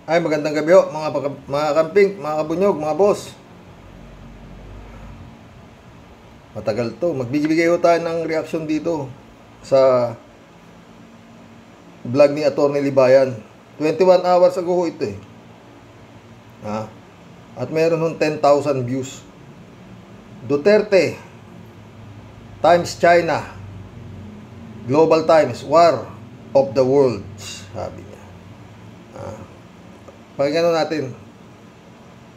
Ay, magandang gabi ho, mga kamping, mga kabunyog, mga boss. Matagal to. Magbibigay ho tayo ng reaksyon dito sa vlog ni Atty. Libayan. 21 hours ago ho ito eh. At meron hong 10,000 views. Duterte times China. Global Times, War of the Worlds, sabi niya. Pakinggan natin.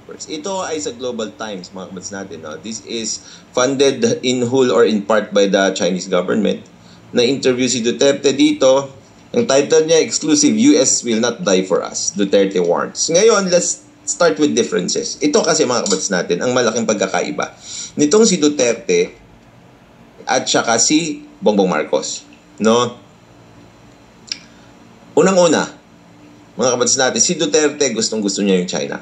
Ito ay sa Global Times, mga kabats natin. No? This is funded in whole or in part by the Chinese government. Na-interview si Duterte dito. Ang title niya, Exclusive, US Will Not Die For Us. Duterte warns. Ngayon, let's start with differences. Ito kasi, mga kabats natin, ang malaking pagkakaiba. Nitong si Duterte at saka si Bongbong Marcos. No? Unang-una, mga kabats natin, si Duterte gustong-gusto niya yung China.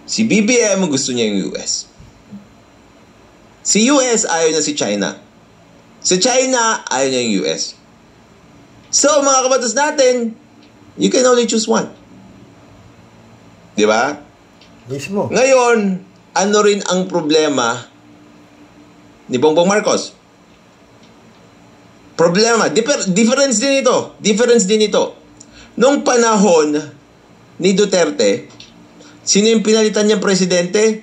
Si BBM gusto niya yung US. Si US ayaw niya si China. Si China ayaw niya yung US. So, mga kabats natin, you can only choose one. Di ba? Mismo. Ngayon, ano rin ang problema ni Bongbong Marcos? Problema, difference din ito. Difference din ito. Nung panahon ni Duterte, sino yung pinalitan niyang presidente?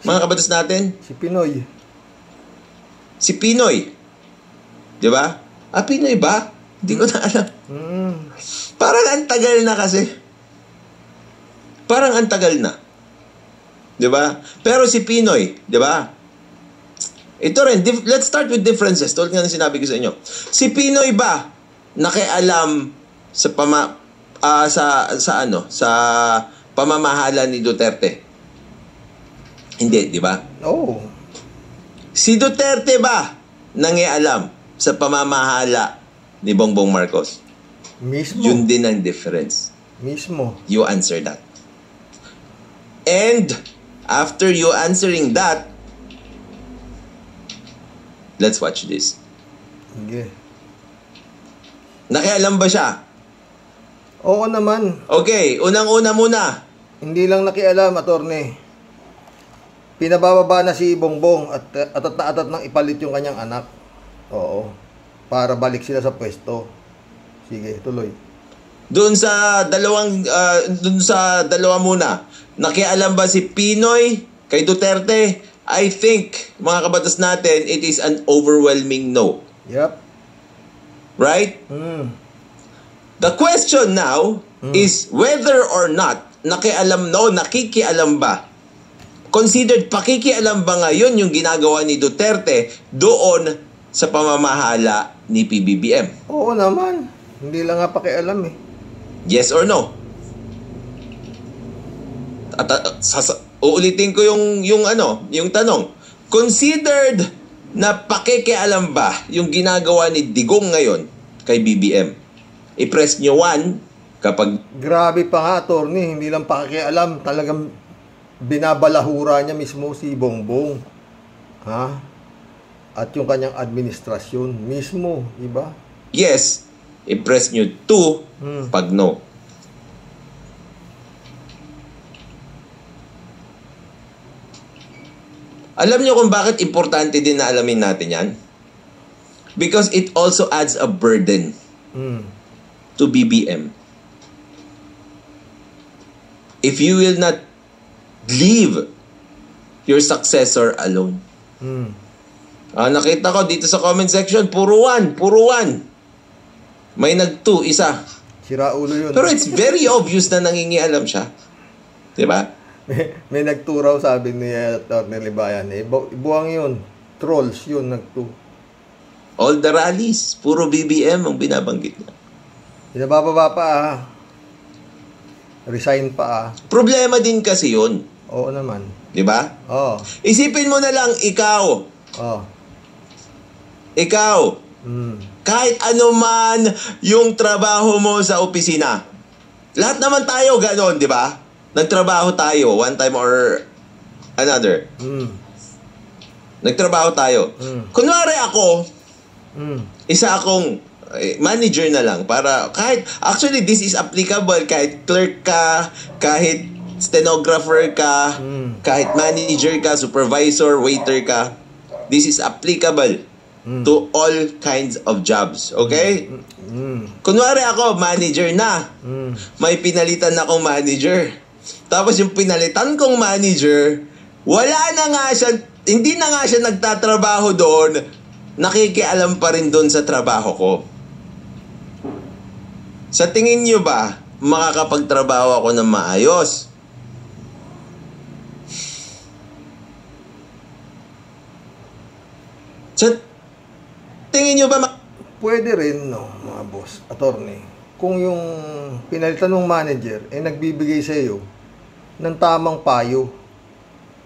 Mga kabatas natin? Si Pinoy. Si Pinoy. Di ba? Pinoy ba? Hindi ko na alam. Parang ang tagal na kasi. Parang ang tagal na. Di ba? Pero si Pinoy, di ba? Ito rin, let's start with differences. Tulad nga na sinabi ko sa inyo. Si Pinoy ba nakialam sa sa pamamahala ni Duterte? Hindi, di ba? Oh. Si Duterte ba nangialam sa pamamahala ni Bongbong Marcos? Mismo. Yun din ang difference. Mismo. You answer that. And after you answering that, let's watch this. Okay. Nakialam ba siya? Oo naman. Okay, unang-una muna. Hindi lang nakialam, attorney. Pinabababa na si Bongbong at atat nang ipalit yung kanyang anak. Oo. Para balik sila sa pwesto. Sige, tuloy. Doon sa dalawa muna. Nakialam ba si Pinoy kay Duterte? I think, mga kabatas natin, it is an overwhelming no. Yep. Right? The question now is whether or not nakikialam ba? Considered pakikialam ba ngayon yung ginagawa ni Duterte doon sa pamamahala ni PBBM? Oo naman. Hindi lang nga pakialam eh. Yes or no? Uulitin ko yung tanong. Considered na pakikialam ba yung ginagawa ni Digong ngayon kay BBM? I-press nyo 1 kapag... Grabe pa nga, attorney. Hindi lang pakikialam. Talagang binabalahura niya mismo si Bongbong. At yung kanyang administrasyon mismo. Diba? Yes. I-press nyo 2 pag no. Alam niyo kung bakit importante din na alamin natin yan? Because it also adds a burden to BBM. If you will not leave your successor alone. Nakita ko dito sa comment section, puro 1. May nag-2, isa. Sira ulo yun. Pero it's very obvious na nangingialam siya. Diba? May nagturaw, sabi ni Atty. Libayan. Buwang yun. Trolls yun, nagtu. All the rallies, puro BBM ang binabanggit niya. Pinabababa pa Resign pa Problema din kasi yun. Oo naman. Diba? Oo. Isipin mo na lang, ikaw. Ikaw. Kahit ano man yung trabaho mo sa opisina. Lahat naman tayo ganon, di ba? Nagtrabaho tayo one time or another. Nagtrabaho tayo. Kunwari ako, isa akong manager na lang para kahit actually this is applicable kahit clerk ka, kahit stenographer ka, kahit manager ka, supervisor, waiter ka. This is applicable to all kinds of jobs. Okay? Kunwari ako, manager na. May pinalitan akong manager. Tapos yung pinalitan kong manager, wala na nga siya, hindi na nga siya nagtatrabaho doon, nakikialam pa rin doon sa trabaho ko. Sa tingin nyo ba, makakapagtrabaho ako ng maayos? Sa tingin nyo ba Pwede rin, no, mga boss, attorney, kung yung pinalitan ng manager ay nagbibigay sa iyo ng tamang payo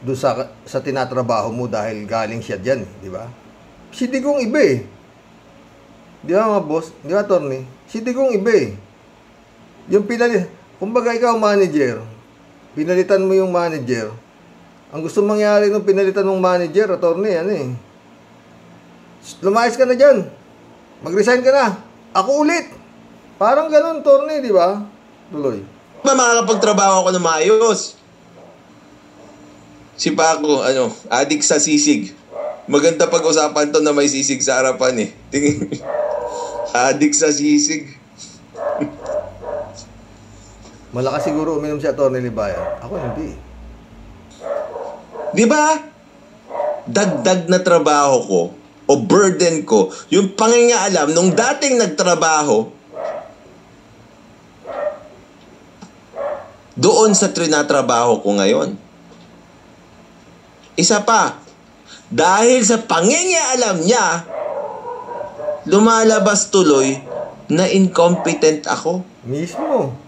doon sa tinatrabaho mo dahil galing siya diyan, di ba? Si Digong iba eh. Di ba mga boss? Di ba, attorney? Si Digong iba eh. Yung kumbaga ikaw manager, pinalitan mo yung manager. Ang gusto mangyari nung pinalitan ng manager, attorney, ano eh, lumayas ka na dyan. Mag-resign ka na. Ako ulit. Parang ganun, attorney, di ba? Tuloy. Makakapagtrabaho ako ng maayos? Si Paco, adik sa sisig. Maganda pag-usapan to na may sisig sa harapan eh. Tingin. Adik sa sisig. Malakas siguro uminom si Atty. Libayan. Ako hindi. Di ba? Dagdag na trabaho ko o burden ko, yung pangingaalam nung dating nagtrabaho doon sa trinatrabaho ko ngayon. Isa pa, dahil sa pangingialam niya, lumalabas tuloy na incompetent ako. Mismo.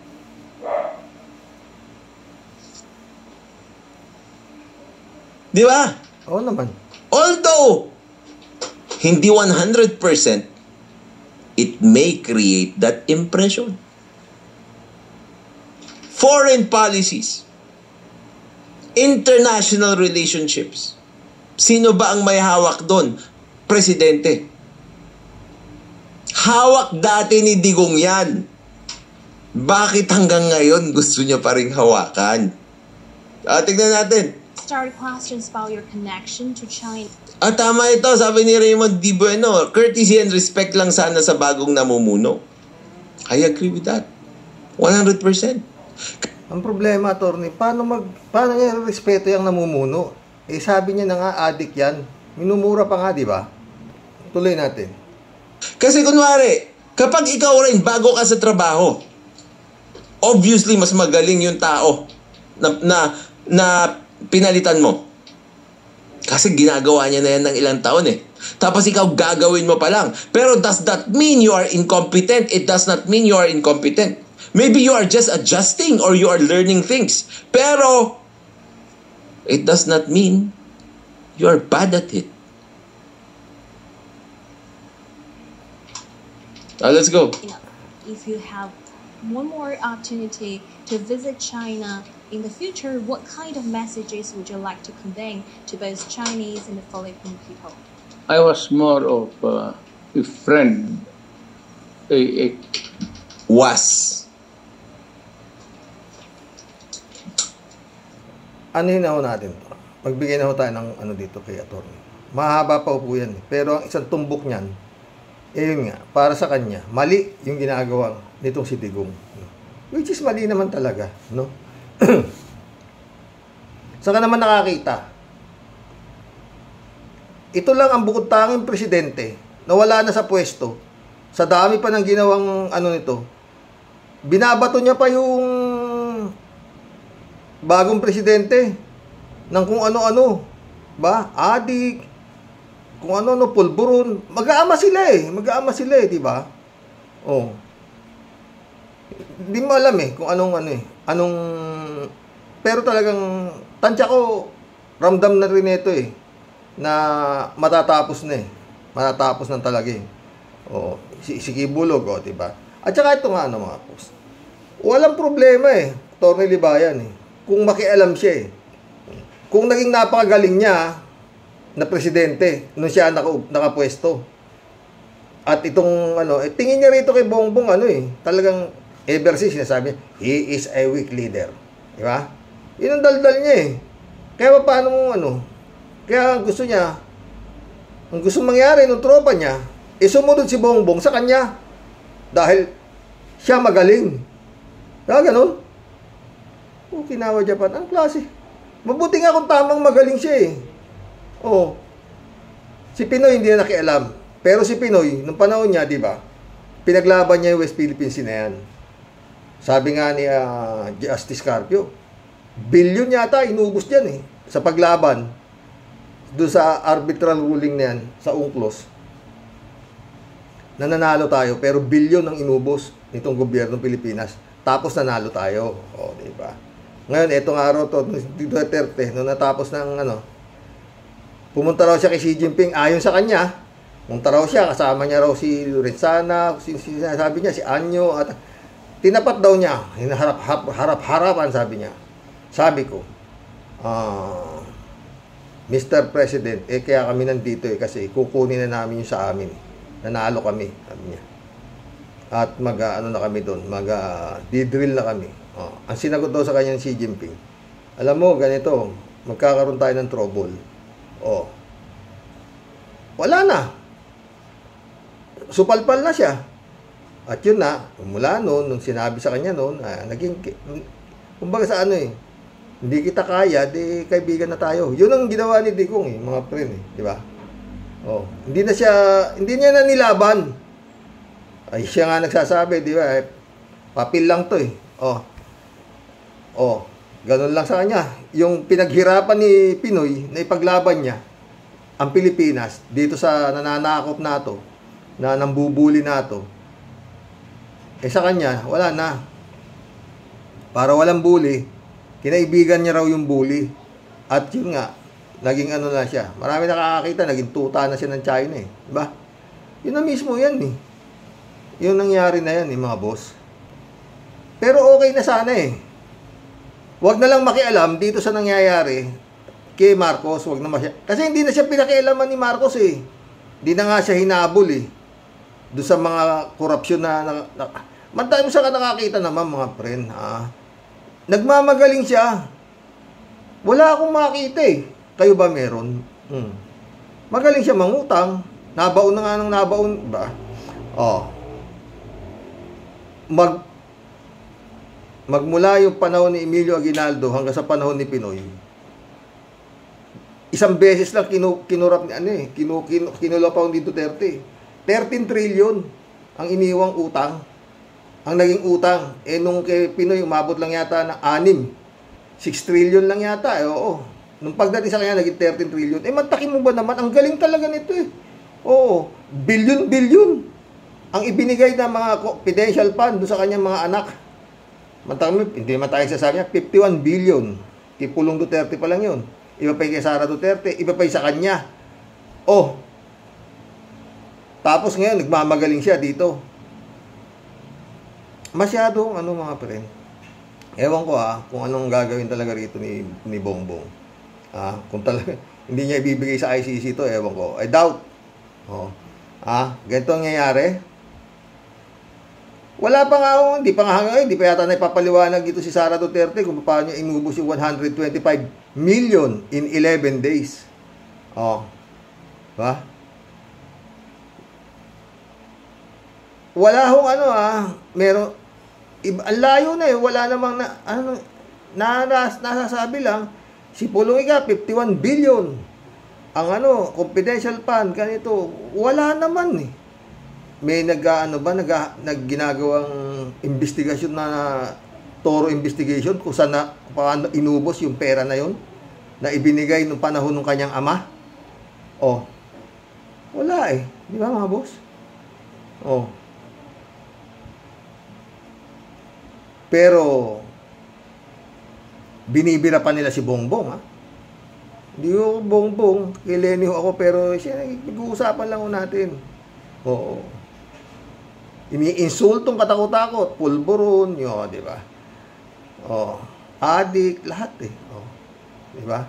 Di ba? Oo naman. Although, hindi 100%, it may create that impression. Foreign policies, international relationships. Sino ba ang may hawak doon? Presidente. Hawak dati ni Digong yan. Bakit hanggang ngayon gusto niya pa rin hawakan? Tignan natin. Start questions about your connection to China. Tama ito, sabi ni Raymond Di Bueno, courtesy and respect lang sana sa bagong namumuno. I agree with that. 100%. Ang problema, attorney, paano niya respeto yung namumuno? Eh, sabi niya na nga, adik yan. Minumura pa nga, di ba? Tuloy natin. Kasi kunwari, kapag ikaw rin bago ka sa trabaho, obviously, mas magaling yung tao na pinalitan mo. Kasi ginagawa niya na yan ng ilang taon eh. Tapos ikaw gagawin mo pa lang. Pero does that mean you are incompetent? It does not mean you are incompetent. Maybe you are just adjusting or you are learning things. Pero it does not mean you are bad at it. Let's go. If you have one more opportunity to visit China in the future, what kind of messages would you like to convey to both Chinese and the Philippine people? I was more of a friend. Anuhin na ho natin to. Magbigay na ho tayo ng dito kay attorney. Mahaba pa po yan. Pero ang isang tumbok niyan, yun nga, para sa kanya, mali yung ginagawa nitong si Digong. Which is mali naman talaga, no? Saan ka naman nakakita? Ito lang ang bukod tanging presidente na wala na sa pwesto. Sa dami pa ng ginawang nito. Binabato niya pa yung bagong presidente ng kung ano-ano. Ba? Adik. Kung ano-ano, pulburon. Mag-aama sila eh, di ba? Oh. Hindi mo alam eh kung anong pero talagang tansya ko ramdam na rin ito eh na matatapos na eh. Matatapos na talaga eh. Oh, si Kibulog, oh, di ba? At saka ito nga mga post. Walang problema eh, Atty. Libayan eh. Kung makialam siya eh. Kung naging napakagaling niya na presidente nung siya nakapwesto. At itong tingin niya rito kay Bongbong talagang ever since sinasabi niya, he is a weak leader. Di ba? Yun ang daldal niya eh. Kaya paano kaya gusto niya, ang gusto mangyari ng tropa niya, sumunod si Bongbong sa kanya. Dahil siya magaling. Kaya ganun. Okinawa Japan, ang klase. Mabuti nga kung tamang magaling siya eh. Si Pinoy hindi na nakialam. Pero si Pinoy, nung panahon niya, di ba, pinaglaban niya yung West Philippine Sea na yan. Sabi nga ni Justice Carpio, bilyon yata inubos dyan eh, sa paglaban doon sa arbitral ruling na yan, sa UNCLOS. Nananalo tayo, pero bilyon ang inubos nitong gobyernong Pilipinas. Tapos nanalo tayo. Di ba? Ngayon, etong araw to, Duterte, nung natapos ng pumunta raw siya kay Xi Jinping, ayon sa kanya, pumunta raw siya, kasama niya raw si Lorenzana, sabi niya, si Anyo, at tinapat daw niya, harap-harapan, sabi niya. Sabi ko, Mr. President, kaya kami nandito kasi kukunin na namin yung sa amin. Nanalo kami, sabi niya. At na kami doon, di-drill na kami. Ang sinagot daw sa kanya si Xi Jinping, alam mo, ganito, magkakaroon tayo ng trouble. Wala na. Supalpal na siya. At yun na, mula noon, nung sinabi sa kanya noon, naging, kumbaga sa hindi kita kaya, di kaibigan na tayo. Yun ang ginawa ni Digong mga friend di ba? Hindi niya na nilaban. Ay, siya nga nagsasabi, di ba? Papel lang to ganun lang sa kanya. Yung pinaghirapan ni Pinoy na ipaglaban niya ang Pilipinas dito sa nananakop na to, na nambubuli na to, sa kanya, wala na. Para walang bully, kinaibigan niya raw yung bully. At yun nga, naging na siya. Marami nakakakita, naging tuta na siya ng China diba? Yun na mismo yan Yung nangyari na yan mga boss. Pero okay na sana Huwag na lang makialam dito sa nangyayari kay Marcos. Huwag na kasi hindi na siya pinakialaman ni Marcos Hindi na nga siya hinabol doon sa mga korupsyon na mantay mo sa nakakita naman mga friend nagmamagaling siya. Wala akong makita Kayo ba meron? Magaling siya mangutang. Nabaon na nga ng nabaon ba? Magmula yung panahon ni Emilio Aguinaldo hanggang sa panahon ni Pinoy, isang beses lang kinurap ni kinulapaw ni Duterte. 13 trillion ang iniwang utang. Ang naging utang nung kay Pinoy umabot lang yata ng 6 trillion lang yata nung pagdating sa kanya naging 13 trillion. Mantakin mo ba naman, ang galing talaga nito billion ang ibinigay ng mga confidential fund doon sa kanyang mga anak. Mantakin mo, hindi naman tayo sasabi niya 51 billion kay Pulong Duterte pa lang yun. Iba pa yung kay Sara Duterte, iba pa yung sa kanya. Tapos ngayon, nagmamagaling siya dito. Masyadong mga friend. Ewan ko kung anong gagawin talaga rito ni Bongbong. Kung talaga, hindi niya ibibigay sa ICC to, ewan ko. I doubt. Ganito ang nangyayari. Wala pa nga hindi pa yata na ipapaliwanag dito si Sara Duterte kung paano niya inubos yung 125 million in 11 days. Diba? Wala meron, ang layo na wala namang nasasabi lang, si Pulong Ika, 51 billion. Ang confidential fund, ganito, wala naman May nagginagawang investigasyon na thorough investigation kung saan paano inubos yung pera na yun na ibinigay nung panahon ng kanyang ama. Wala di ba mga boss? Pero binibira pa nila si Bongbong Hindi ko Bongbong, kileni ako, pero siya nag-uusapan lang natin. Iniinsultong katakot-takot, pulburon, di ba? Adik, lahat di ba?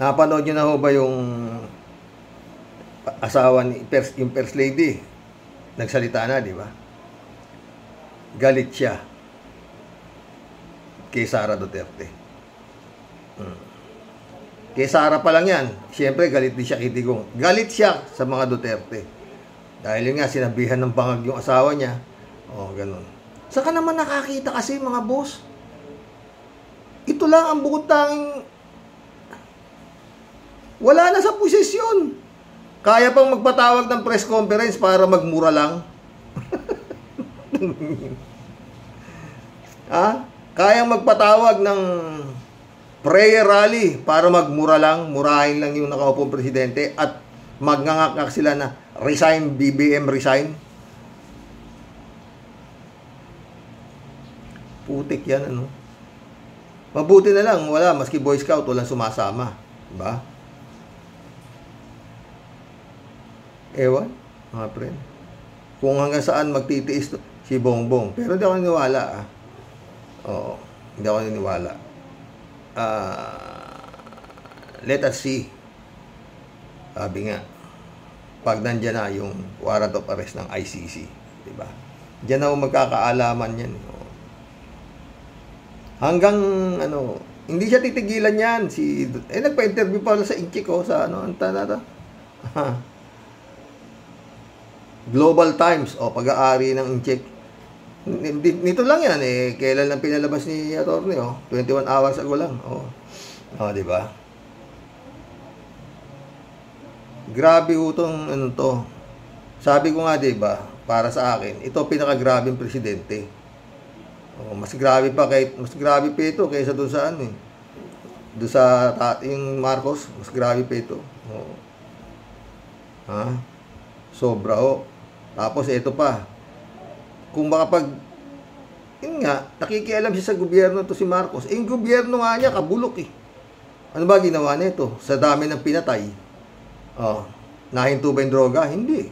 Napanood niyo na ho ba yung asawa ni yung First Lady, nagsalita na, di ba? Galit siya kay Sara Duterte. Kay Sara pa lang yan, siyempre galit din siya kay Digong. Galit siya sa mga Duterte. Dahil yun nga, sinabihan ng bangag yung asawa niya. O, ganun. Saka naman nakakita kasi mga boss. Ito lang ang bukod tanging wala na sa posisyon. Kaya pang magpatawag ng press conference para magmura lang. Kayang magpatawag ng prayer rally para magmura lang, murahin lang yung nakaupong presidente at magngangakak sila na resign, BBM resign. Putik yan, ano? Mabuti na lang, wala, maski Boy Scout, walang sumasama. Diba? Ewan, mga friend. Kung hanggang saan magtitiis si Bongbong. Pero hindi ako niniwala, Oo, hindi ako niniwala. Let us see. Sabi nga, pag nandyan na yung warrant of arrest ng ICC, diba? Diyan na magkakaalaman yan. Hanggang, hindi siya titigilan yan. Nagpa-interview pa sa Inchik, sa Global Times, pag-aari ng Inchik. Nito lang yan, kailan lang pinalabas ni Atty. 21 hours ago lang. Di ba? Grabe itong to. Sabi ko nga, di ba, para sa akin, ito pinakagrabing presidente. Mas grabe pa ito kaysa doon sa doon sa yung Marcos, mas grabe pa ito. Sobra Tapos ito pa. Kung baka yun nga, nakikialam siya sa gobyerno to si Marcos. Yung gobyerno nga niya, kabulok Ano ba ginawa nito? Sa dami ng pinatay. Nahinto ba yung droga? Hindi.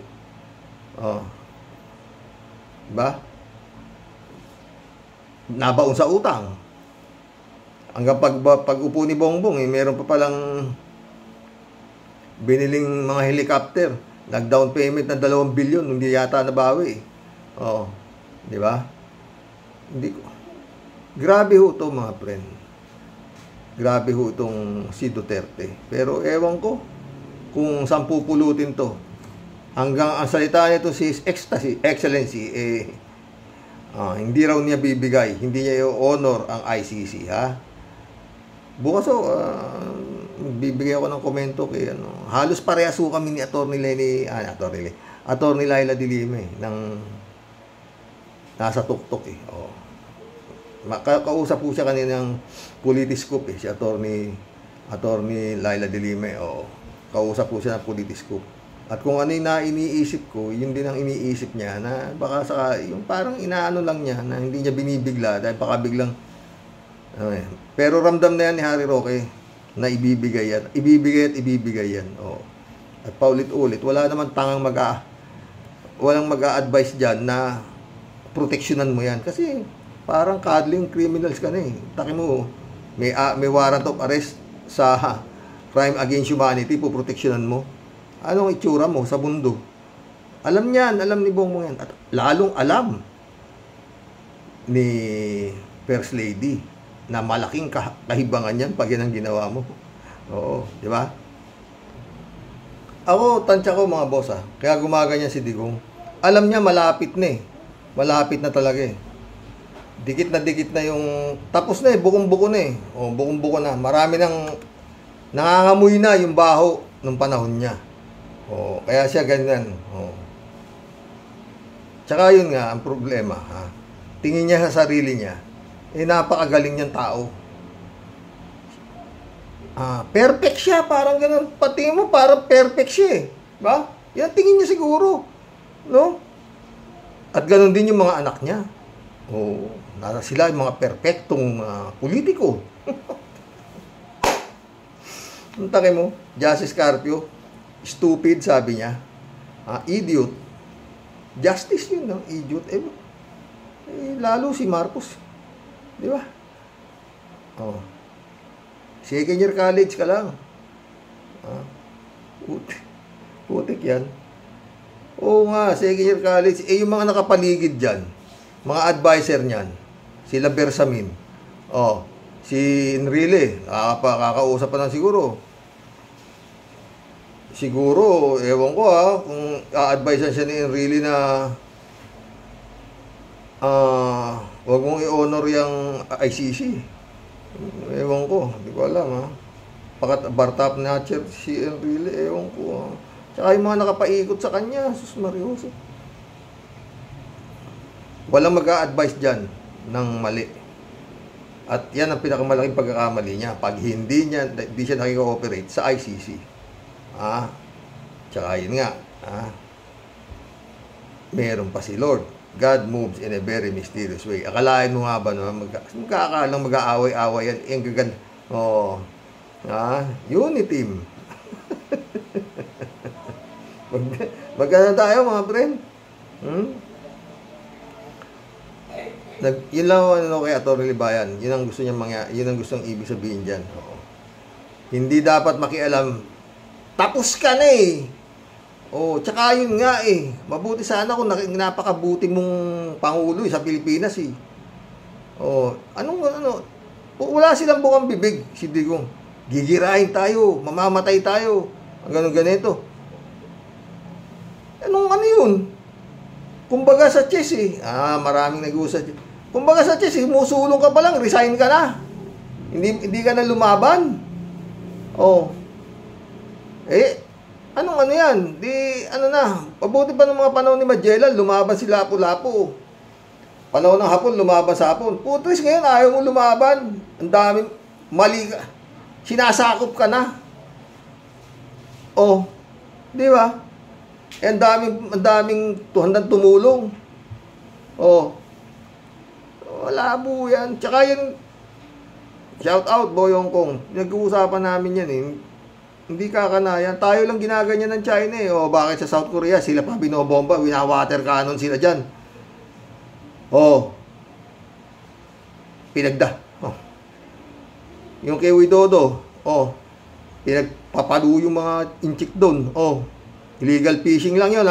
Diba? Nabaon sa utang. Hanggang pag upo ni Bongbong, meron pa palang biniling mga helicopter. Nag-down payment ng 2 billion, hindi yata nabawi. Di ba? Hindi ko. Grabe to mga friend. Grabe itong si Duterte. Pero ewan ko kung saan pupulutin to. Hanggang ang salita nito si Excellency, hindi raw niya bibigay, hindi niya i-honor ang ICC, Bukas bibigay ako ng komento kay halos parehas kami ni Atty. Laila de Lima ng nasa tuktok Kausap po siya kaninang Politiscope si Atty. Laila de Lima kausap po siya ng Politiscope. At kung ano yung iniisip ko, yun din ang iniisip niya na baka yung parang inaano lang niya na hindi niya binibigla dahil baka biglang pero ramdam na yan ni Harry Roque na ibibigay yan. Ibibigay yan. At paulit-ulit, wala naman walang mag-a-advise dyan na proteksyonan mo yan. Kasi parang cuddling criminals ka na Taki mo, may warrant of arrest sa crime against humanity, proteksyonan mo. Anong itsura mo sa mundo? Alam ni Bongbong yan. At lalong alam ni First Lady na malaking kahibangan yan pag yan ang ginawa mo. Di ba? Ako, tansya ko mga boss kaya gumaganyan si Digong. Alam niya malapit na Malapit na talaga Dikit na yung tapos na bukong-buko na bukong-buko na. Marami nang nangangamoy na yung baho nung panahon niya. Kaya siya ganyan. Tsaka yun nga ang problema, tingin niya sa sarili niya, napakagaling niyang tao. Perfect siya, parang ganun. Pati mo, parang perfect siya ba? Yan tingin niya siguro. No? At ganun din yung mga anak niya. Nasa sila yung mga perfectong politiko. Ang taki mo, Justice Carpio, stupid, sabi niya. Idiot. Justice yun, idiot. Lalo si Marcos. Di ba? Second year college ka lang. Putik yan. Oo nga, second year college. Eh, yung mga nakapaligid dyan, mga advisor niyan, sila Bersamin. Oh, si Enrile, kakausap pa lang siguro. Siguro, ewan ko kung a-advisean siya ni Enrile na wag mong i-honor yung ICC. Ewan ko, hindi ko alam Bartap Natcher si Enrile, ewan ko Tsaka yung mga nakapaikot sa kanya, sus Marioso. Walang mag-a-advise dyan ng mali. At yan ang pinakamalaking pagkakamali niya. Pag hindi siya nakikooperate sa ICC. Tsaka yun nga. Meron pa si Lord. God moves in a very mysterious way. Akalain mo nga ba magkakalang mag-aaway-aaway yan. Ang gaganda. Unity. Magkano tayo mga friend? Yun lang kay Atty. Libayan. Yun ang gusto niya yun ang gustong ibig sabihin dyan. Hindi dapat makialam. Tapos ka na tsaka yun nga mabuti sana kung napakabuti mong Pangulo sa Pilipinas wala silang bukang bibig, si Digong. Gigirahin tayo, mamamatay tayo. Ang ganito. Yun? Kumbaga sa chess maraming nag-uusap. Kumbaga sa chess, musulong ka pa lang, resign ka na. Hindi ka na lumaban. Yan? Pabuti pa ng mga panahon ni Magellan, lumaban si Lapu-Lapu. Panahon ng Hapon, lumaban sa Hapon. Putris ngayon, ayaw mo lumaban. Ang daming mali ka. Sinasakop ka na. Di ba? Ang daming handang tumulong. Wala po yan. Tsaka yun, shout out, Boyong Kong. Nag-uusapan namin yan Hindi kakanayan. Tayo lang ginaganyan ng China bakit sa South Korea sila pa binobomba, wina-water cannon sila dyan. Pinagda. Yung kay Widodo, pinagpapalo yung mga inchik doon. Illegal fishing lang yun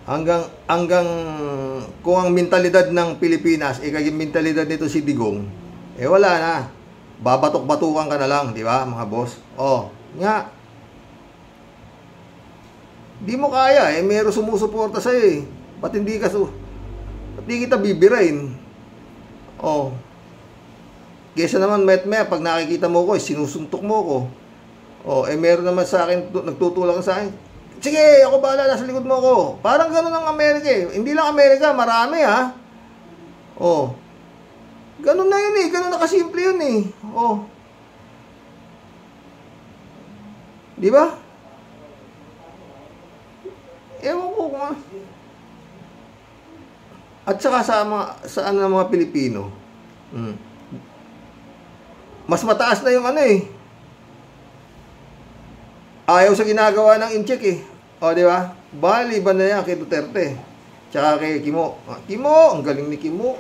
hanggang kung ang mentalidad ng Pilipinas kaging mentalidad nito si Digong wala na, babatok-batukan ka na lang, di ba mga boss? Nga di mo kaya meron sumusuporta sa'yo ba't hindi kita bibirain? Kesa naman met-met pag nakikita mo ko sinusuntok mo ko. Meron naman sa akin, nagtutulak sa akin. Sige, ako bahala, nasa likod mo ko. Parang gano'n ang Amerika Hindi lang Amerika, marami Gano'n na yun gano'n na kasimple yun Di ba? Ewan ko kung At saka sa mga Pilipino, mas mataas na yung ayaw sa ginagawa ng incheck di ba? Bali ba na yan kay Duterte tsaka kay Kimo. Ang galing ni Kimo.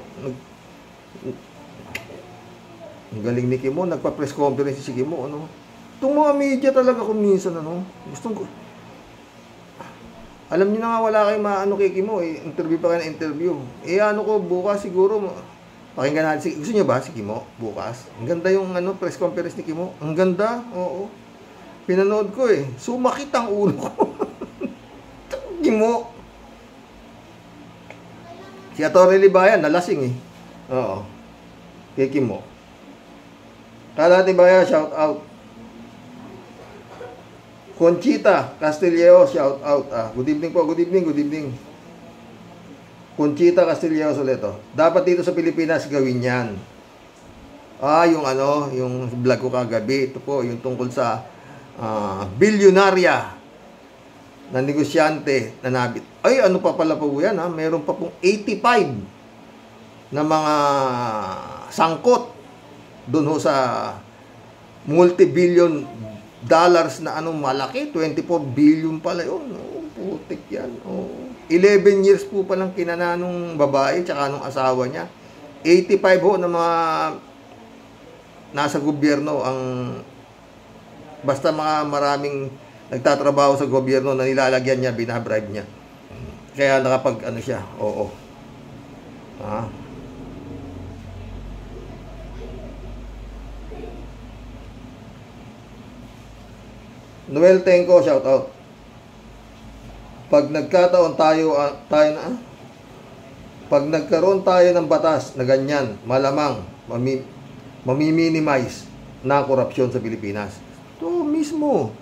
Ang galing ni Kimo, nagpa-press conference si Kimo Itong mga media talaga kung minsan gustong ko. Alam niyo na nga wala kayong maano kay Kimo interview pa kayo na interview. Ko bukas siguro pakinggan natin gusto niyo ba si Kimo bukas? Ang ganda yung press conference ni Kimo. Ang ganda. Pinanood ko sumakit ang ulo ko. Kimo. Si Atty. Libayan nalasing kay Kimo. Tala Libayan, shout out. Conchita Castillejo, shout out. Good evening po, good evening. Conchita Castillejo Soleto. Dapat dito sa Pilipinas gawin yan. Yung vlog ko kagabi, ito po, yung tungkol sa bilyonarya na negosyante na nabit. Ano pa pala po yan meron pa pong 85 na mga sangkot doon sa multi-billion dollars na malaki, 24 billion pala yun. Putik yan. 11 years po palang kinananong babae tsaka nung asawa niya. 85 na mga nasa gobyerno ang Basta mga maraming nagtatrabaho sa gobyerno na nilalagyan niya, binabribe niya. Kaya nakapag ano siya, oo. Noel Tenco, shout out. Pag nagkataon pag nagkaroon tayo ng batas na ganyan, malamang mami-minimize na korupsyon sa Pilipinas. Ito mismo.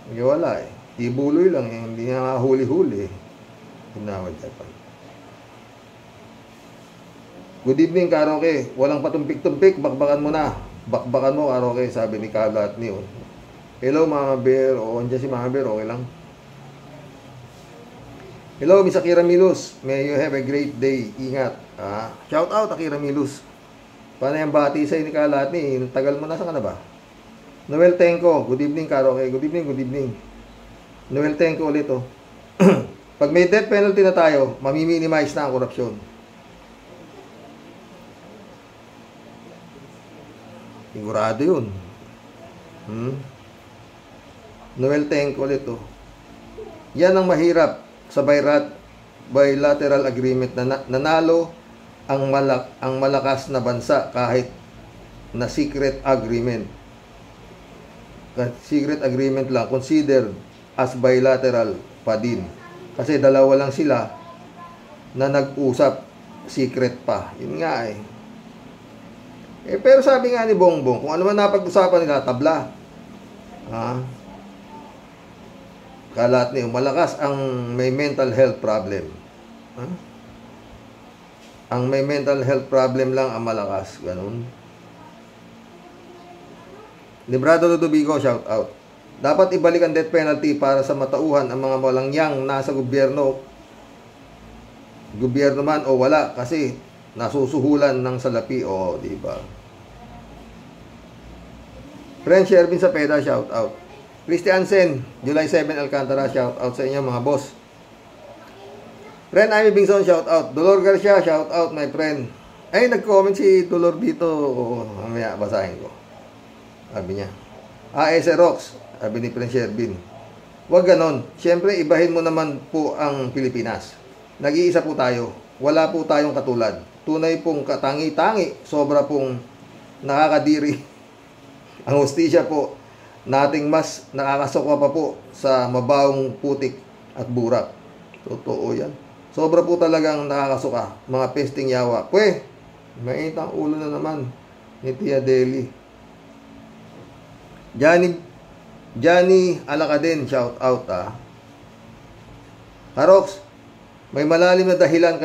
Hindi wala eh. Ibuloy lang eh. Hindi nga huli-huli eh. Hinawad Japan. Good evening, Karoke. Walang patumpik-tumpik. Bakbakan mo na. Bakbakan mo, Karoke. Sabi ni Carla at Neon. Hello, Mama Bear. O, andyan si Mama Bear. Okay lang. Hello, Miss Akira Milus. May you have a great day. Ingat. Shout out, Akira Milus. Paano yung bati sa'yo ni Carla at Neon? Tagal mo na. Saan ka na ba? Noel Tenco. Good evening, Karoke. Good evening, good evening. Noel Tenco ulit, oh. Pag may death penalty na tayo, mami-minimize na ang korupsyon. Sigurado yun. Noel Tenco ulit, oh. Yan ang mahirap sa bilateral agreement na nanalo ang malakas na bansa kahit na secret agreement. Secret agreement lang, considered as bilateral pa din. Kasi dalawa lang sila na nag-usap, secret pa. Yun nga eh. Pero sabi nga ni Bongbong, kung ano man napag-usapan nila, tabla. Kalat niyo, malakas ang may mental health problem. Ang may mental health problem lang ang malakas. Ganun. Librado Ludovico, shout out. Dapat ibalik ang death penalty para sa matauhan ang mga malangyang nasa gobyerno man o wala kasi nasusuhulan ng salapi o di ba? Friend Shervin Sapeda, shout out. Christian Sen, July 7 Alcantara, shout out sa inyo mga boss. Friend Amy Bingson, shout out. Dolor Garcia, shout out my friend. Ay, nag-comment si Dolor dito. Mamaya basahin ko. Sabi niya, AS Rocks, sabi ni Prince Shervin. Huwag ganon. Siyempre, ibahin mo naman po ang Pilipinas. Nag-iisa po tayo. Wala po tayong katulad. Tunay pong katangi-tangi. Sobra pong nakakadiri. Ang hustisya po, nating mas nakakasokwa pa po sa mabawong putik at burak. Totoo yan. Sobra po talagang nakakasuka. Mga pesting yawa. Pwe, mainit ang ulo na naman ni Tia Deli. Johnny Alacadin, shout out Harox, may malalim na dahilan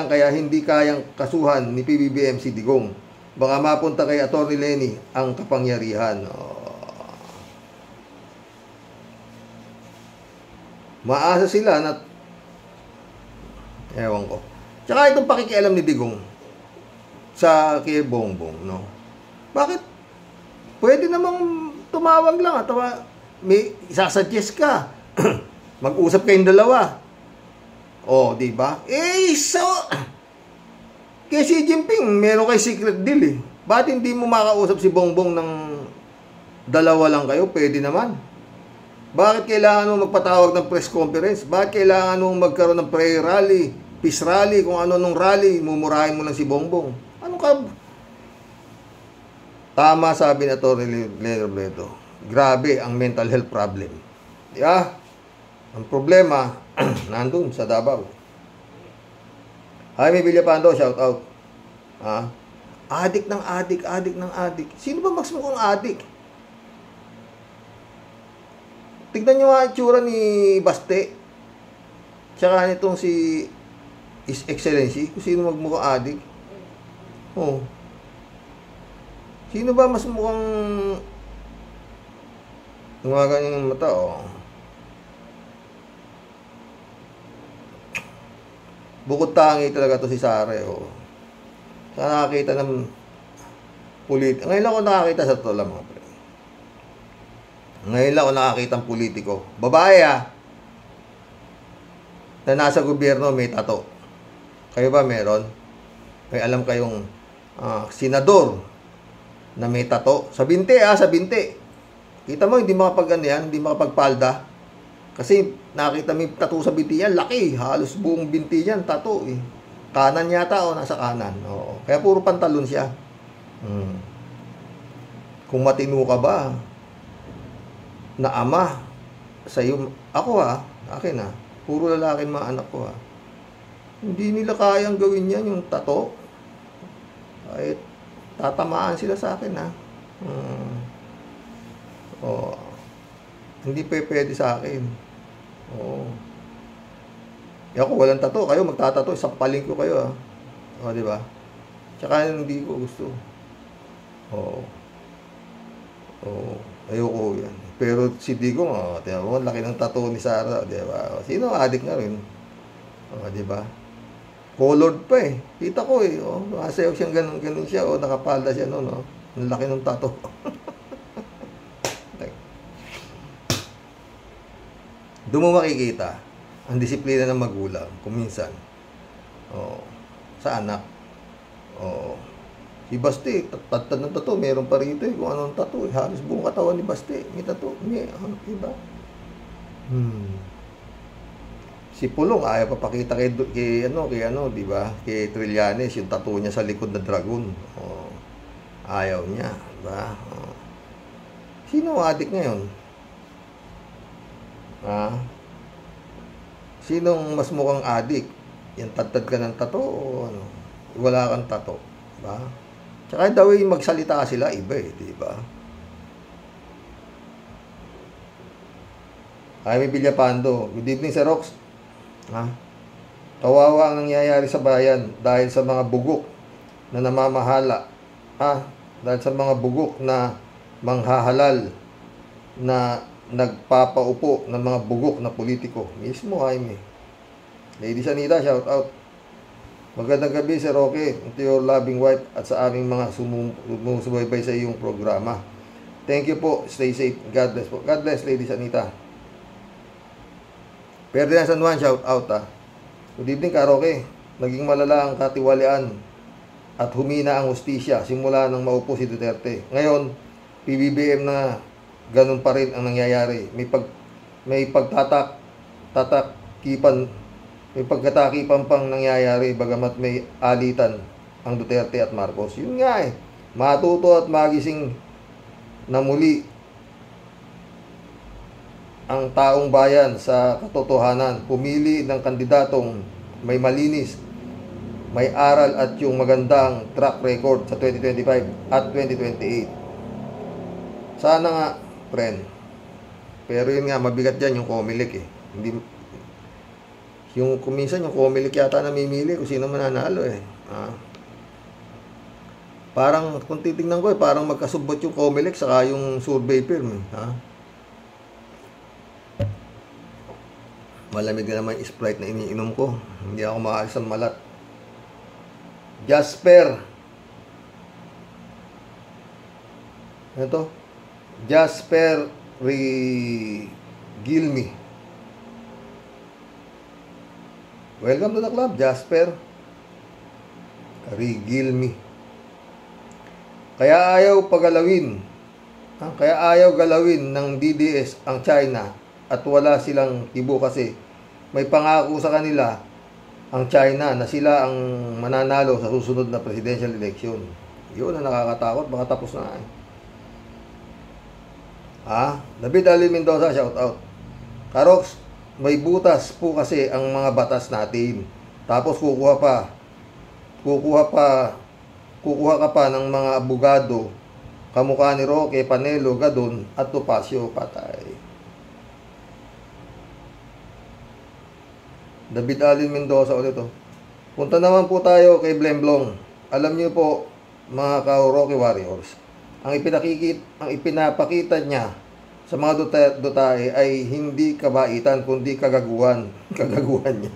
kaya hindi kayang kasuhan ni PBBM si Digong. Baka mapunta kay Atty. Lenny ang kapangyarihan. Maasa sila na ewan ko. Tsaka itong pakikialam ni Digong sa kay Bongbong, no? Bakit? Pwede namang tumawag lang at may isasuggest ka. Mag-usap kayong dalawa. O, di ba? So kay Xi Jinping, meron kay secret deal eh. Bakit hindi mo makausap si Bongbong ng dalawa lang kayo? Pwede naman. Bakit kailangan mo magpatawag ng press conference? Bakit kailangan mo magkaroon ng prayer rally, peace rally, kung ano nung rally, mumurahin mo lang si Bongbong? Ano ka? Tama sabi ni Atty. Lenny Robredo. Grabe ang mental health problem. Ang problema, nandun sa Davao. Jaime Villapando, shout out. Adik ng adik. Sino ba mas mukhang adik? Tignan nyo nga itsura ni Baste. Tsaka nitong si His Excellency. Kung sino magmukhang adik. Sino ba mas mukhang gumaganyan yung mata, Bukod tangi talaga to si Sare, Saan nakakita ng ngayon lang ako nakakita sa totoo lang, mga pre. Ngayon lang ako nakakita ng politiko. Babae, na nasa gobyerno may tato. Kayo ba meron? May alam kayong senador na may tato. Sa binti, sa binti. Kita mo, hindi makapag yan, hindi makapagpalda. Kasi nakita mo yung tato sa binti yan, laki. Halos buong binti yan, tato eh. Kanan yata o nasa kanan. Oo. Kaya puro pantalon siya. Kung matino ka ba na ama sa iyo, ako akin puro lalaki mga anak ko hindi nila kayang gawin yan, yung tato. Ay, tatamaan sila sa akin hindi pwede sa akin. Ako walang tato, kayo magtatato, sampalin ko kayo di ba? Tsaka hindi ko gusto. Ayoko yan. Pero si Digong, laki ng tattoo ni Sarah, di ba? Sino adik na rin? Di ba? Colored pa eh. Kita ko eh. Masayaw siyang ganun siya. Nakapalda siya noon. Ang laki ng tattoo. Doon mo makikita ang disiplina ng magulang kung minsan. Sa anak. Si Basti, tatad ng tattoo, meron pa rito kung anong tattoo. Halos buong katawan ni Basti, may tattoo. Diba? Si Pulong, ayaw papakita kay di ba? Kay Trillanes, yung tattoo niya sa likod na dragon. Ayaw niya, diba? Sino ang adik ngayon? Sinong mas mukhang adik? Yan tatad ka ng tattoo o ano? Wala kang tattoo, diba? Tsaka daw magsalita sila, iba di ba? Jaime Villapando, good evening Sir Rox. Kawawa ang nangyayari sa bayan dahil sa mga bugok na namamahala. Dahil sa mga bugok na manghahalal na nagpapaupo ng mga bugok na politiko. Mismo, Jaime. Lady Sanita, shout out. Magandang gabi, Sir Roque, to your loving wife at sa aming mga sumusubaybay sa iyong programa. Thank you po. Stay safe. God bless po. God bless, Lady Sanita. Ferdinand San Juan, shout out Good evening, Ka Roque. Naging malala ang katiwalian at humina ang hustisya simula nang maupo si Duterte. Ngayon, PBBM na ganun pa rin ang nangyayari. May pagkatakipan pang nangyayari bagamat may alitan ang Duterte at Marcos. Yun nga matuto at magising na muli ang taong bayan sa katotohanan. Pumili ng kandidatong may malinis, may aral at yung magandang track record sa 2025 at 2028. Sana nga, friend. Pero yun nga, mabigat dyan yung Comelec Hindi kuminsan yung Comelec yata namimili kung sino mananalo Parang kung titingnan ko parang magkasubot yung Comelec saka yung survey firm Malamig na naman yung Sprite na iniinom ko. Hindi ako maalis ng malat. Jasper. Ito. Jasper Gilmi. Welcome to the club, Jasper Gilmi. Kaya ayaw galawin ng DDS ang China at wala silang kibo kasi may pangako sa kanila ang China na sila ang mananalo sa susunod na presidential election. Yun ang nakakatakot, baka tapos na David Ali Mendoza, shout out. Karox, may butas po kasi ang mga batas natin. Tapos kukuha ka pa ng mga abogado kamukha ni Roque, Panelo, Gadon at Topacio, patay. David Alin Mendoza ulit Punta naman po tayo kay Blemblong. Alam niyo po, mga ka-Roque Warriors, ang ipinapakita niya sa mga dutae ay hindi kabaitan kundi kagaguhan niya.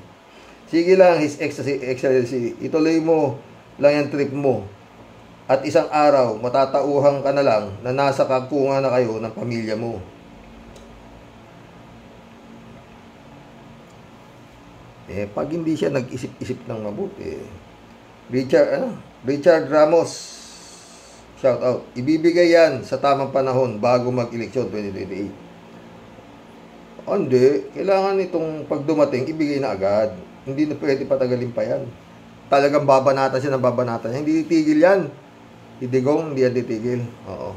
Sige lang, His Excellency, ituloy mo lang yung trip mo. At isang araw, matatauhan ka na lang na nasa kagpungan na kayo ng pamilya mo. Pag hindi siya nag-isip-isip ng mabuti. Richard Ramos, shout out. Ibibigay yan sa tamang panahon bago mag-eleksyon 2028. Hindi, kailangan itong pag dumating, ibigay na agad. Hindi na pwede patagalin pa yan. Talagang babanatan siya ng babanatan. Hindi titigil yan. Digong, hindi yan titigil. Oo.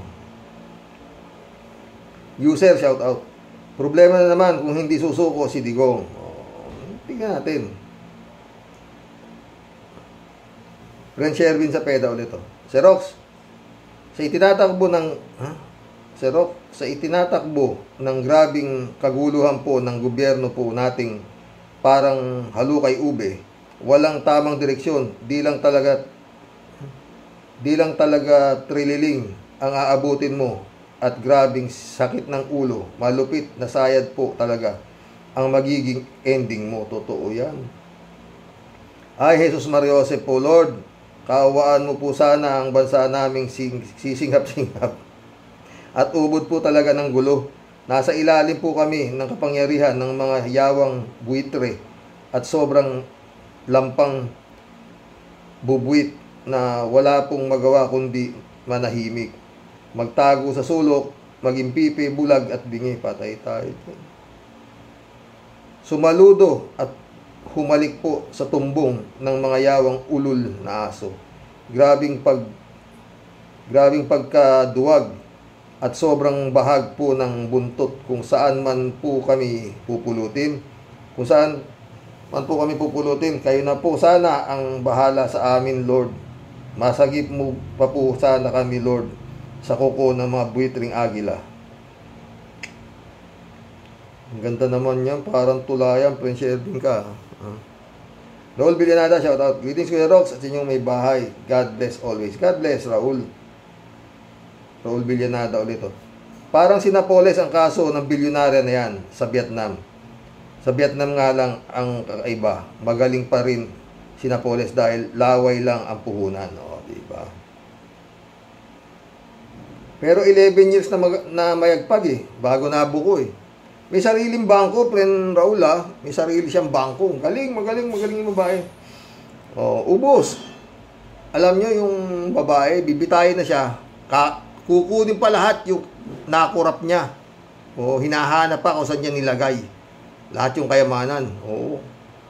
User, shout out. Problema na naman kung hindi susuko si Digong. Tingnan natin. Ren Sherwin sa PEDA ulit. Xerox, sa itinatakbo ng grabing kaguluhan po ng gobyerno po nating parang halukay ube, walang tamang direksyon, di lang talaga trililing ang aabutin mo at grabing sakit ng ulo, malupit na sayad po talaga ang magiging ending mo. Totoo yan. Ay Jesus Mariosep po, Lord, kaawaan mo po sana ang bansa naming sisingap-singap at ubod po talaga ng gulo. Nasa ilalim po kami ng kapangyarihan ng mga yawang buitre at sobrang lampang bubuit na wala pong magawa kundi manahimik. Magtago sa sulok, maging pipi, bulag at bingi. Patay tayo. Sumaludo at humalik po sa tumbong ng mga yawang ulul na aso. Grabing pagkaduwag at sobrang bahag po ng buntot kung saan man po kami pupulutin. Kung saan man po kami pupulutin, kayo na po sana ang bahala sa amin, Lord. Masagip mo pa po sana kami, Lord, sa kuko ng mga buitring agila. Ang ganda naman yan, parang tulayan, Prince Erwin ka. Raul Villanada, shout out. Greetings Kuya Rox at inyong may bahay. God bless always. God bless, Raul. Raul Villanada ulit. Parang sinapoles ang kaso ng bilyonarya na yan sa Vietnam. Sa Vietnam nga lang ang kakaiba. Magaling pa rin sinapoles dahil laway lang ang puhunan. O, diba? Pero 11 years na mayagpag eh. Bago nabuko eh. May sariling bangko, friend Raul ah. May sarili siyang bangko. Magaling yung babae. O, ubos. Alam nyo yung babae, bibitayin na siya. Kukunin pa lahat yung nakurap niya. O, hinahanap pa kung saan niya nilagay. Lahat yung kayamanan. O,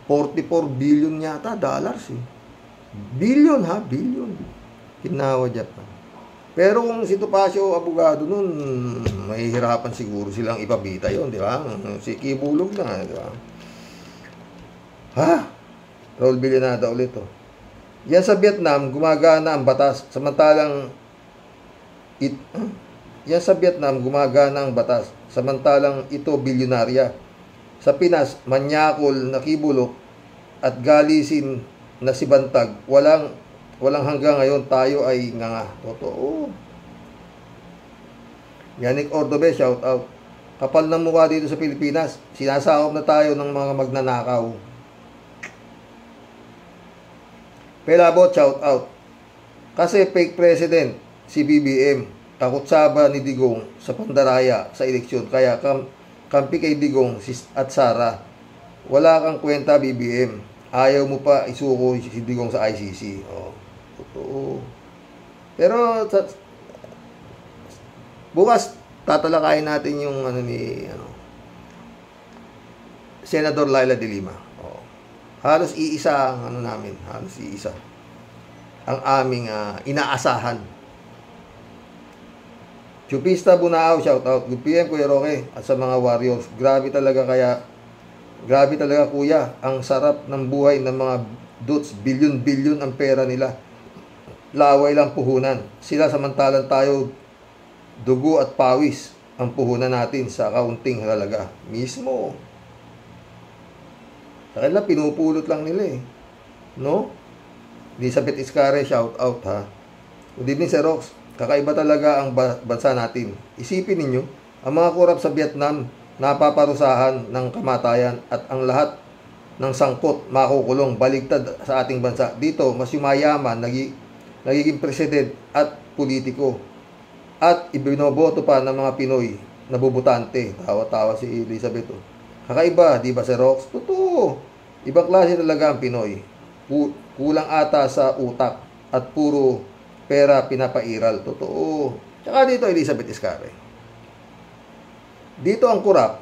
44 billion yata dollars eh. Billion ha, billion. Kinawa Japan. Pero kung si Topacio abogado nun, mahihirapan siguro silang ipabita yon, di ba? Si Kibulog na, di ba? Ha? Raul Villanada ulit to. Yan sa Vietnam, gumagana ang batas. Samantalang ito bilyonarya. Sa Pinas, manyakol na kibulok at galisin na si Bantag. Walang hanggang ngayon tayo ay nga. Totoo. Yannick Ordobe, shout out. Kapal ng mukha dito sa Pilipinas. Sinasakop na tayo ng mga magnanakaw. Pelabot, shout out. Kasi fake president si BBM. Takot saba ni Digong sa pandaraya sa eleksyon. Kaya kampi kay Digong at Sara. Wala kang kwenta BBM. Ayaw mo pa isuko si Digong sa ICC. Oh, totoo. Pero bukas tatalakayin natin yung Senador Laila de Lima. Oh. Halos iisa ang halos iisa ang aming inaasahan. Chupista Bunao, shout out. Good PM Kuya Roque at sa mga Warriors. Grabe talaga kuya. Ang sarap ng buhay ng mga dudes. Bilyon ang pera nila. Laway lang puhunan. Sila samantalang tayo dugo at pawis ang puhunan natin sa kaunting halaga. Mismo. Sa kanila pinupulot lang nila eh. No? Elizabeth Iscare, shout out ha. Good evening Sir Rox. Kakaiba talaga ang bansa natin. Isipin ninyo, ang mga korap sa Vietnam napaparusahan ng kamatayan at ang lahat ng sangkot makukulong. Baligtad sa ating bansa. Dito, mas yumayaman, nagiging president at politiko. At ibinoboto pa ng mga Pinoy na bubutante. Tawa-tawa si Elizabeth. Kakaiba, di ba Sir Rox? Totoo. Ibang klase talaga ang Pinoy. Kulang ata sa utak at puro pera pinapairal. Totoo. Tsaka dito, Elizabeth Iscare. Dito ang kurap,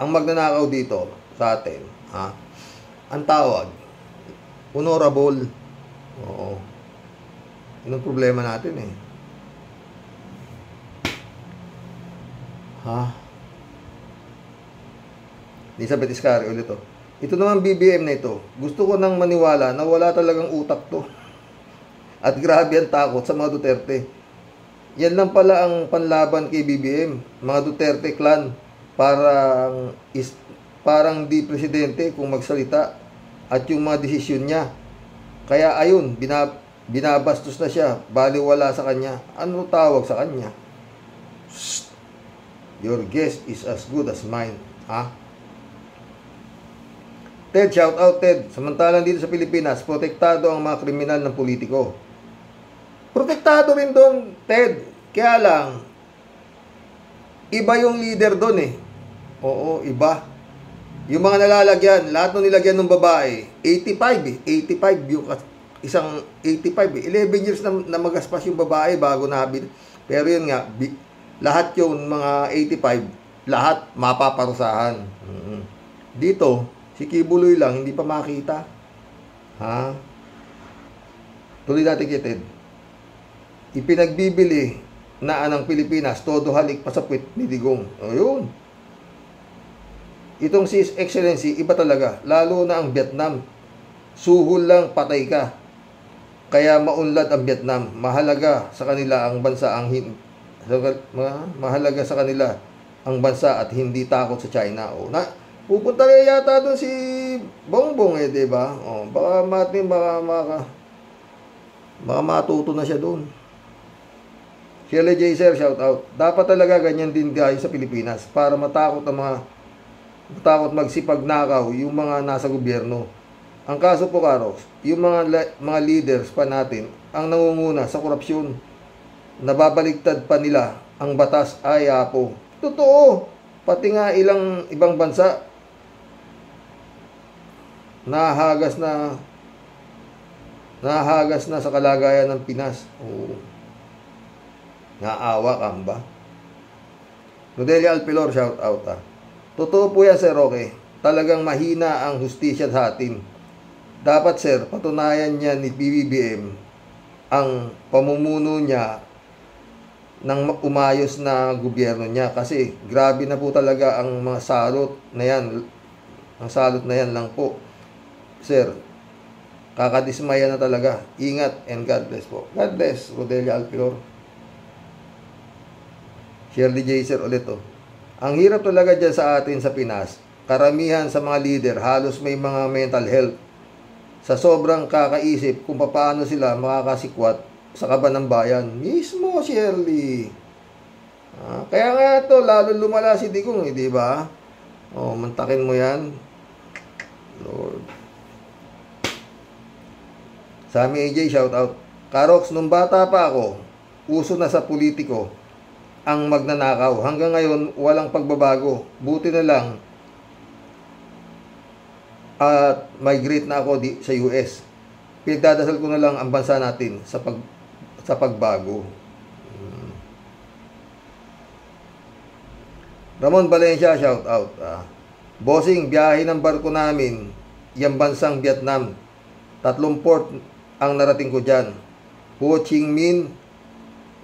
ang magnanakaw dito sa atin, ha? Ang tawag, honorable. Oo. Yun ang problema natin eh. Ha? Elizabeth Iscare ulit to. Ito naman BBM na ito. Gusto ko nang maniwala na wala talagang utak to. At grabe ang takot sa mga Duterte. Yan lang pala ang panlaban kay BBM. Mga Duterte clan. Parang di presidente kung magsalita. At yung mga desisyon niya. Kaya ayun, binabastos na siya. Baliwala sa kanya. Ano tawag sa kanya? Shh. Your guess is as good as mine. Ha? Ted, shout out Ted. Samantalang dito sa Pilipinas, protektado ang mga kriminal ng politiko. Protektado rin doon, Ted. Kaya lang, iba yung leader doon eh. Oo, iba. Yung mga nalalagyan, lahat ng nilagyan ng babae, 85 eh. 85 yung isang 85 eh. 11 years na magaspas yung babae bago nabil. Pero yun nga, lahat yung mga 85, lahat mapaparusahan. Dito, si Kibuloy lang, hindi pa makita. Ha? Tuloy natin kited. Ipinagbibili na ang Pilipinas, todo halik pa sa puwit ni Digong. Ayun. Itong si His Excellency, iba talaga. Lalo na ang Vietnam. Suhol lang, patay ka. Kaya maunlad ang Vietnam. Mahalaga sa kanila ang bansa mahalaga sa kanila ang bansa at hindi takot sa China. O, pupunta rin yata doon si Bongbong eh, diba? O, baka matuto na siya doon. Shirley J. Sir, shout out. Dapat talaga ganyan din tayo sa Pilipinas para matakot magsipagnakaw yung mga nasa gobyerno. Ang kaso po, Karox, yung mga leaders pa natin ang nangunguna sa korupsyon. Nababaligtad pa nila ang batas ay apo. Totoo. Pati nga ibang bansa nahagas na sa kalagayan ng Pinas. Oo. Naawa ka ba? Rodelia Alpilor, shout out ha. Totoo po yan, Sir Roque. Talagang mahina ang hustisya sa atin. Dapat, Sir, patunayan niya ni BBM ang pamumuno niya ng umayos na gobyerno niya. Kasi grabe na po talaga ang mga salot na yan. Ang salot na yan lang po. Sir, kakadismaya na talaga. Ingat and God bless po. God bless, Rodelia Alpilor. Shirley J. Sir ulit oh. Ang hirap talaga dyan sa atin sa Pinas. Karamihan sa mga leader halos may mga mental health. Sa sobrang kakaisip kung paano sila makakasikwat sa kaban ng bayan. Mismo, Shirley. Kaya nga ito, lalo lumala si Digong, di ba? Oh, mantakin mo yan. Lord. Sammy AJ, shout out. Karox, nung bata pa ako, uso na sa politiko ang magnanakaw. Hanggang ngayon, walang pagbabago. Buti na lang at migrate na ako sa US. Pinagdadasal ko na lang ang bansa natin sa pagbago. Ramon Valencia, shout out. Bossing, biyahe ng barko namin, yung bansang Vietnam. 3 port ang narating ko dyan. Ho Chi Minh,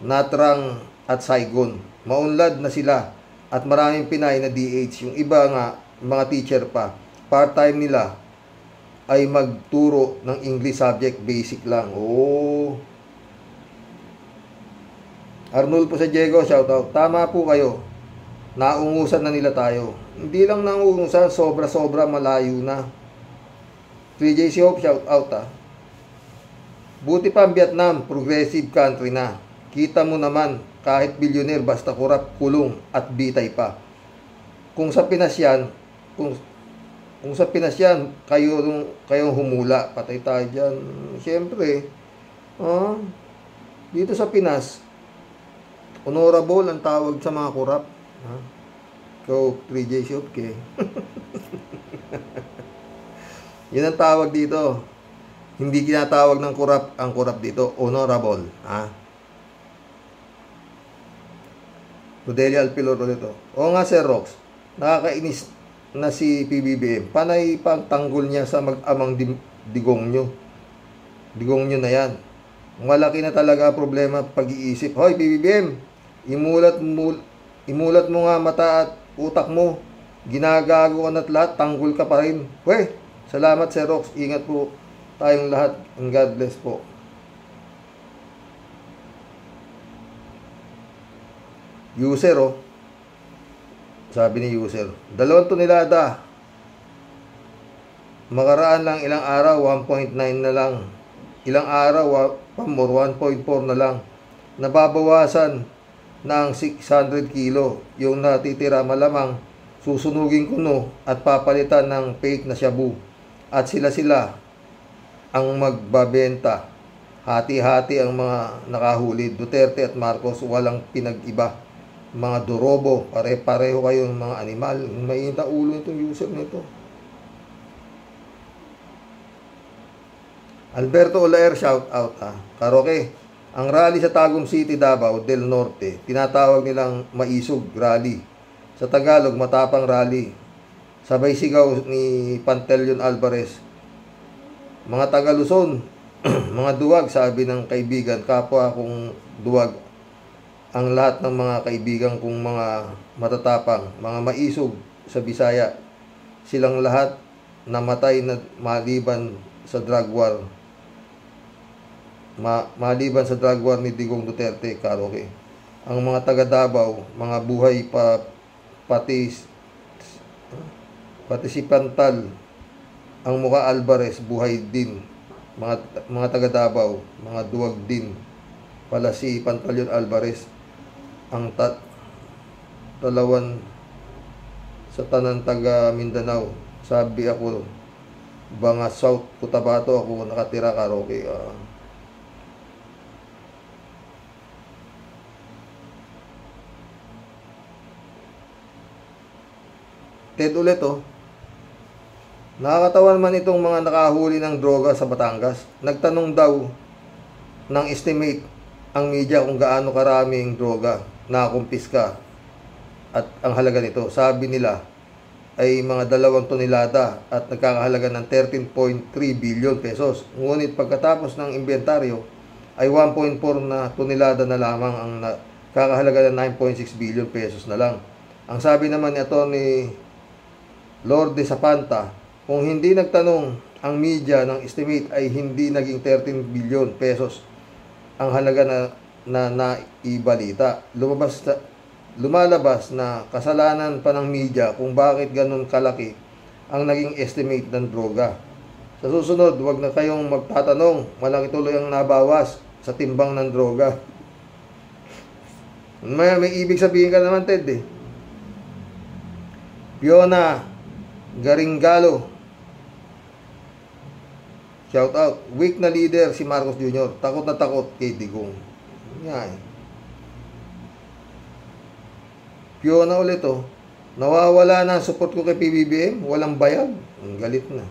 Nha Trang, at Saigon. Maunlad na sila at maraming Pinay na DH. Yung iba nga, mga teacher pa. Part-time nila ay magturo ng English subject, basic lang. Oh. Arnold po sa Diego, shout out. Tama po kayo. Naungusan na nila tayo. Hindi lang naungusan, sobra-sobra malayo na. 3JC Hope, shout out Buti pa ang Vietnam, progressive country na. Kita mo naman, kahit billionaire basta kurap, kulong at bitay pa. Kung sa Pinas yan, kung sa Pinas yan, kayong humula, patay tayo dyan. Siyempre, dito sa Pinas, honorable ang tawag sa mga kurap. Ikaw, 3J Shop, ke. Yun ang tawag dito. Hindi kinatawag ng kurap ang kurap dito, honorable. Rodelia Alpilor ulit to. Oo nga, Sir Rox. Nakakainis na si PBBM. Panay pagtanggol niya sa mag-amang digong nyo. Digong nyo na yan. Malaki na talaga problema pag-iisip. Hoy, PBBM, imulat mo nga mata at utak mo. Ginagago ka na't lahat, tanggol ka pa rin. Weh, salamat, Sir Rox. Ingat po tayong lahat. And God bless po. User, oh. Sabi ni user, 2 tonelada. Makaraan lang ilang araw, 1.9 na lang. Ilang araw, more 1.4 na lang. Nababawasan ng 600 kilo. Yung natitira malamang, susunugin ko no at papalitan ng fake na shabu. At sila ang magbabenta. Hati-hati ang mga nakahuli. Duterte at Marcos, walang pinag-iba. Mga durobo, pare-pareho kayong mga animal. Mainit ang ulo itong user nito. Alberto Olaer, shout out ha. Karoke, ang rally sa Tagum City, Davao del Norte, tinatawag nilang maisog rally. Sa Tagalog, matapang rally. Sabay sigaw ni Pantelion Alvarez. Mga taga Luzon, mga duwag, sabi ng kaibigan, kapwa kong duwag. Ang lahat ng mga kaibigan kong mga matatapang, mga maisog sa Bisaya, silang lahat namatay na maliban sa drug war. Maliban sa drug war ni Digong Duterte, Karoke. Ang mga taga Davao, mga buhay pati si Pantal, ang mukha Alvarez, buhay din. Mga taga Davao, mga duwag din. Pala si Pantaleon Alvarez, ang talawan sa tanan taga Mindanao. Sabi ako, Banga South Cotabato ako nakatira, Karoke. Ted ulit, oh. Nakakatawan man itong mga nakahuli ng droga sa Batangas. Nagtanong daw ng estimate ang media kung gaano karaming droga na kumpiska at ang halaga nito. Sabi nila ay mga 2 tonelada at nagkakahalaga ng 13.3 billion pesos. Ngunit pagkatapos ng inventaryo ay 1.4 na tonelada na lamang ang nakakahalaga ng 9.6 billion pesos na lang. Ang sabi naman ni Atty. Lourdes Zapanta, kung hindi nagtanong ang media ng estimate ay hindi naging 13 billion pesos ang halaga na naibalita. Lumalabas na kasalanan pa ng media kung bakit ganun kalaki ang naging estimate ng droga. Sa susunod, huwag na kayong magtatanong, malaki tuloy ang nabawas sa timbang ng droga. May ibig sabihin ka naman, Ted, eh. Fiona Garingalo, shout out. Weak na leader si Marcos Jr. Takot na takot kay Digong. Yan. Fiona ulit, oh. Nawawala na ang support ko kay PBBM. Walang bayag. Ang galit na.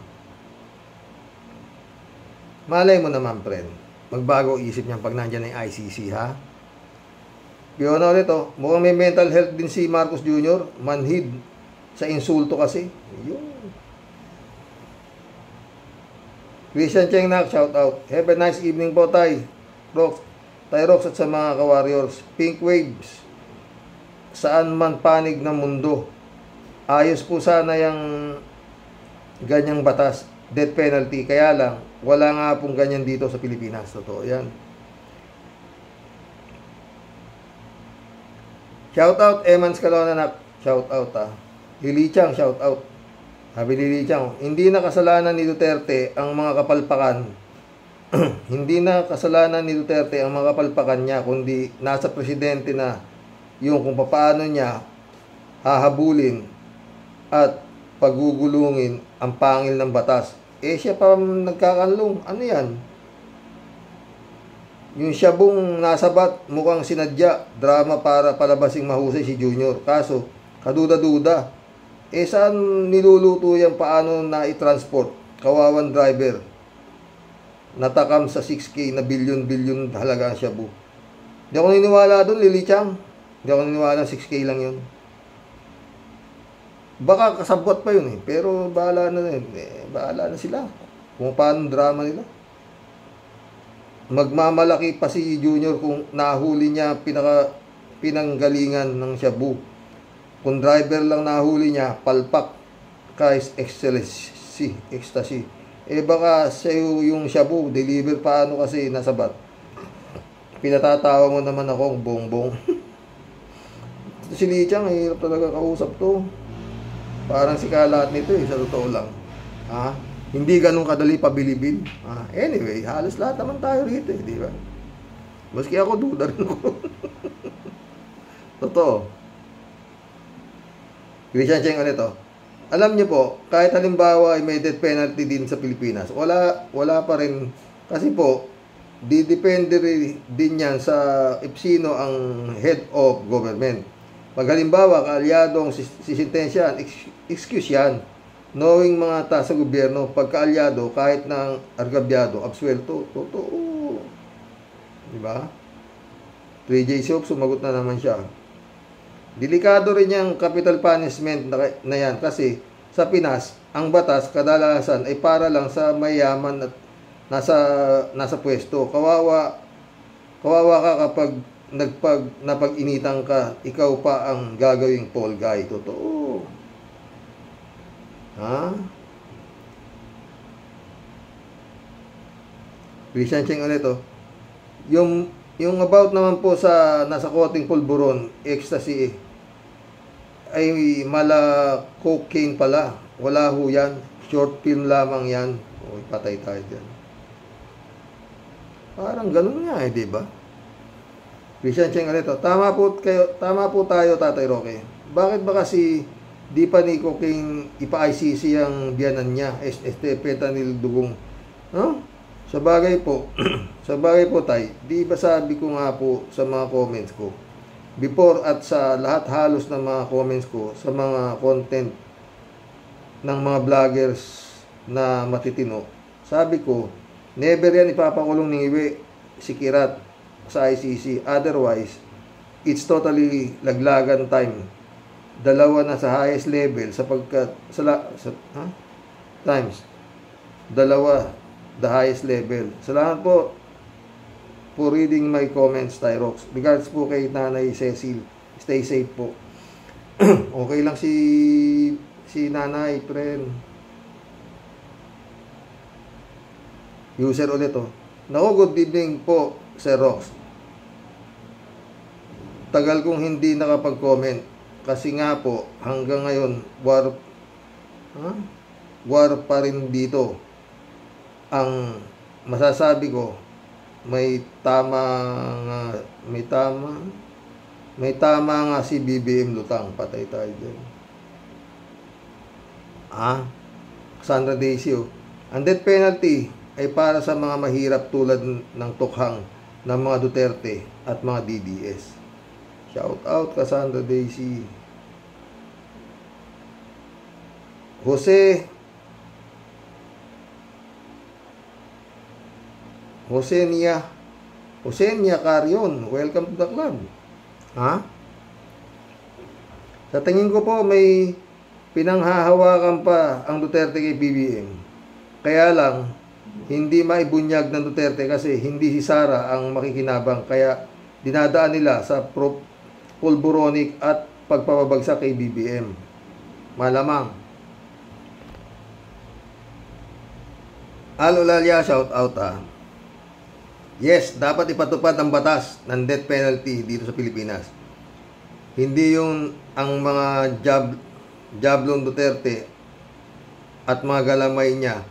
Malay mo naman, friend. Magbago isip niya pag nandyan ang ICC, ha? Fiona ulit, oh. Mukhang may mental health din si Marcos Jr. Manhid sa insulto kasi. Yun. Christian Chengnak, shout out. Have a nice evening po, Tay Rox at sa mga ka-warriors. Pink waves. Saan man panig ng mundo. Ayos po sana yung ganyang batas. Death penalty. Kaya lang, wala nga pong ganyan dito sa Pilipinas. Totoo yan. Shout out, Emans Calonanak. Shout out, ha. Lili Chang, shout out. Sabi Lili Chang, hindi na kasalanan ni Duterte ang mga kapalpakan. Hindi na kasalanan ni Duterte ang mga kapalpakan niya, kundi nasa presidente na yung kung paano niya hahabulin at pagugulungin ang pangil ng batas. Eh siya pa nagkakanlong. Ano yan? Yung siyabong nasabat, mukhang sinadya, drama para palabasing mahusay si Junior. Kaso, kaduda-duda. Eh saan niluluto yan, paano na i-transport? Kawawan driver. Natakam sa 6K na bilyon-bilyon halaga ang shabu. Hindi ako niniwala doon, Lili Chang. Hindi ako naniwala 6K lang yun. Baka kasabwat pa yun eh. Pero bahala na rin. Bahala na sila. Kung paano drama nila. Magmamalaki pa si Junior kung nahuli niya pinanggalingan ng Shabu. Kung driver lang nahuli niya, palpak ka ecstasy. Baka sa'yo yung Shabu, deliver paano kasi nasabat. Pinatatawa mo naman ako, bongbong. Si Li Chang, hirap talaga kausap to. Parang si kalat nito sa totoo lang. Hindi ganun kadali pabilibin. Anyway, halos lahat naman tayo rito di ba? Maski ako, duda rin ako. Totoo. Christian Cheng ulit Alam niyo po, kahit halimbawa ay may death penalty din sa Pilipinas, wala pa rin, kasi po, didepende din yan sa sino ang head of government. Pag halimbawa, kaalyadong sisintensyahan, excuse yan. Knowing mga taas sa gobyerno, pagkaalyado, kahit ng argabyado, absuelto, totoo. Diba? 3J Soap, sumagot na naman siya. Delikado rin yung capital punishment na yan kasi sa Pinas, ang batas kadalasan ay para lang sa mayaman at nasa pwesto. Kawawa ka kapag napag-initan ka, ikaw pa ang gagawing fall guy. Totoo. Christian Cheng ulit yung about naman po sa nasa koting pulburon, ecstasy ay mala cocaine pala. Wala ho yan. Short film lamang yan. Patay tayo dyan. Parang ganun nga di ba? Christian Cheng ulit Tama po tayo, Tatay Roque. Bakit ba kasi di pa ni cocaine ipa-ICC ang biyanan niya? Fentanyl dugong. Sa bagay po, tay, di ba sabi ko nga po sa mga comments ko, before at sa lahat halos ng mga comments ko, sa mga content ng mga vloggers na matitino, sabi ko, never yan ipapakulong ni Iwe si Kirat sa ICC. Otherwise, it's totally laglagan time. Dalawa na sa highest level sapagkat times. Dalawa the highest level. Salamat po for reading my comments, Tyrox. Regards po kay Nanay Cecil. Stay safe po. Okay lang si Nanay, friend. User ulit Naku, good evening po, Sir Rox. Tagal kong hindi nakapag-comment kasi nga po hanggang ngayon war pa rin dito. Ang masasabi ko, may tama nga si BBM Lutang. Patay tayo dyan. Sandra Daisy ang death penalty ay para sa mga mahirap tulad ng tukhang ng mga Duterte at mga DDS. Shout out Cassandra Daisy. Hosenia Carion, welcome to the club. Sa tingin ko po may pinanghahawakan pa ang Duterte kay BBM. Kaya lang hindi maibunyag ng Duterte kasi hindi si Sara ang makikinabang, kaya dinadaan nila sa pulburonic at pagpapabagsak kay BBM. Malamang. Alolalia, shout out Yes, dapat ipatupad ang batas ng death penalty dito sa Pilipinas. Hindi yung ang mga Jablon Duterte at mga galamay niya,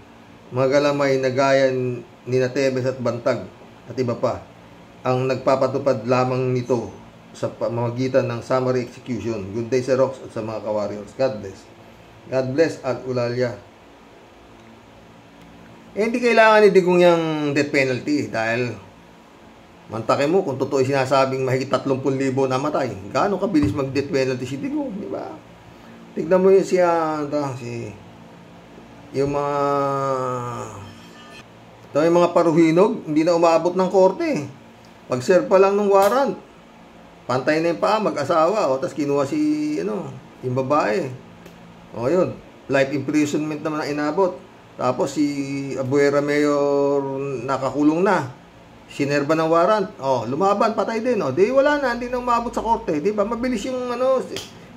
mga galamay na gaya ni Natebes at Bantag at iba pa, ang nagpapatupad lamang nito sa pamamagitan ng summary execution. Good day sa Rox at sa mga ka-warriors. God bless. God bless at Ulalia. Hindi kailangan ni Digong yung death penalty dahil mantake mo kung totoo sinasabing mahigit 30,000 namatay. Gaano kabilis mag-death penalty si Digong, di ba? Tignan mo yung mga paruhinog, hindi na umaabot ng korte. Pag-serve pa lang ng warrant, pantay na yung paa, mag-asawa, o, tapos kinuha si, yung babae. O, yun, life imprisonment naman ang inabot. Tapos si Abuera Mayor nakakulong na. Sinerba ng warrant. O, lumaban, patay din. O, di wala na, hindi na umabot sa korte. Di ba? Mabilis yung,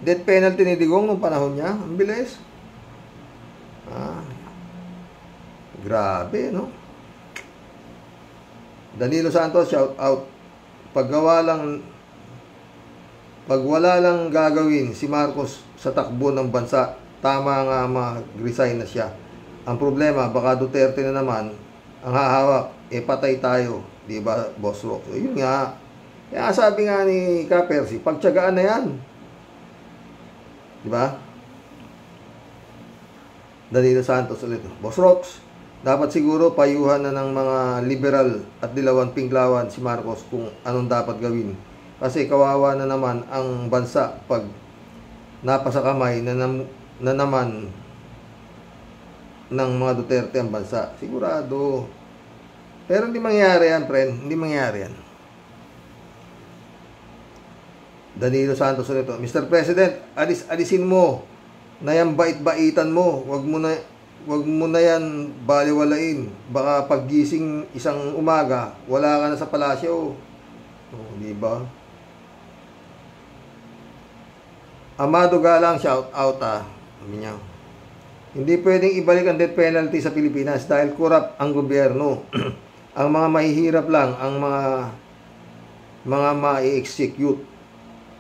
death penalty ni Digong nung panahon niya. Ang bilis. Grabe, no? Danilo Santos, shout out. Pag wala lang gagawin si Marcos sa takbo ng bansa, tama nga mag-resign na siya. Ang problema, baka Duterte na naman ang hahawak, patay tayo. Di ba, Boss Rock? So, yun nga. Kaya sabi nga ni Kapersi, pagtiyagaan na yan. Di ba? Danilo Santos ulit. Boss Rocks, dapat siguro payuhan na ng mga liberal at dilawan pinglawan si Marcos kung anong dapat gawin. Kasi kawawa na naman ang bansa pag napasa kamay na naman ng mga Duterte ang bansa. Sigurado. Pero hindi mangyayari yan, friend. Hindi mangyayari yan. Danilo Santos ulit. Mr. President, alisin mo na yan bait-baitan mo. Wag mo na yan baliwalain. Baka paggising isang umaga, wala ka na sa palasyo. Di ba? Amado Galang, shout out Sabi niya, hindi pwedeng ibalik ang death penalty sa Pilipinas dahil corrupt ang gobyerno. Ang mga mahihirap lang ang mga ma-execute.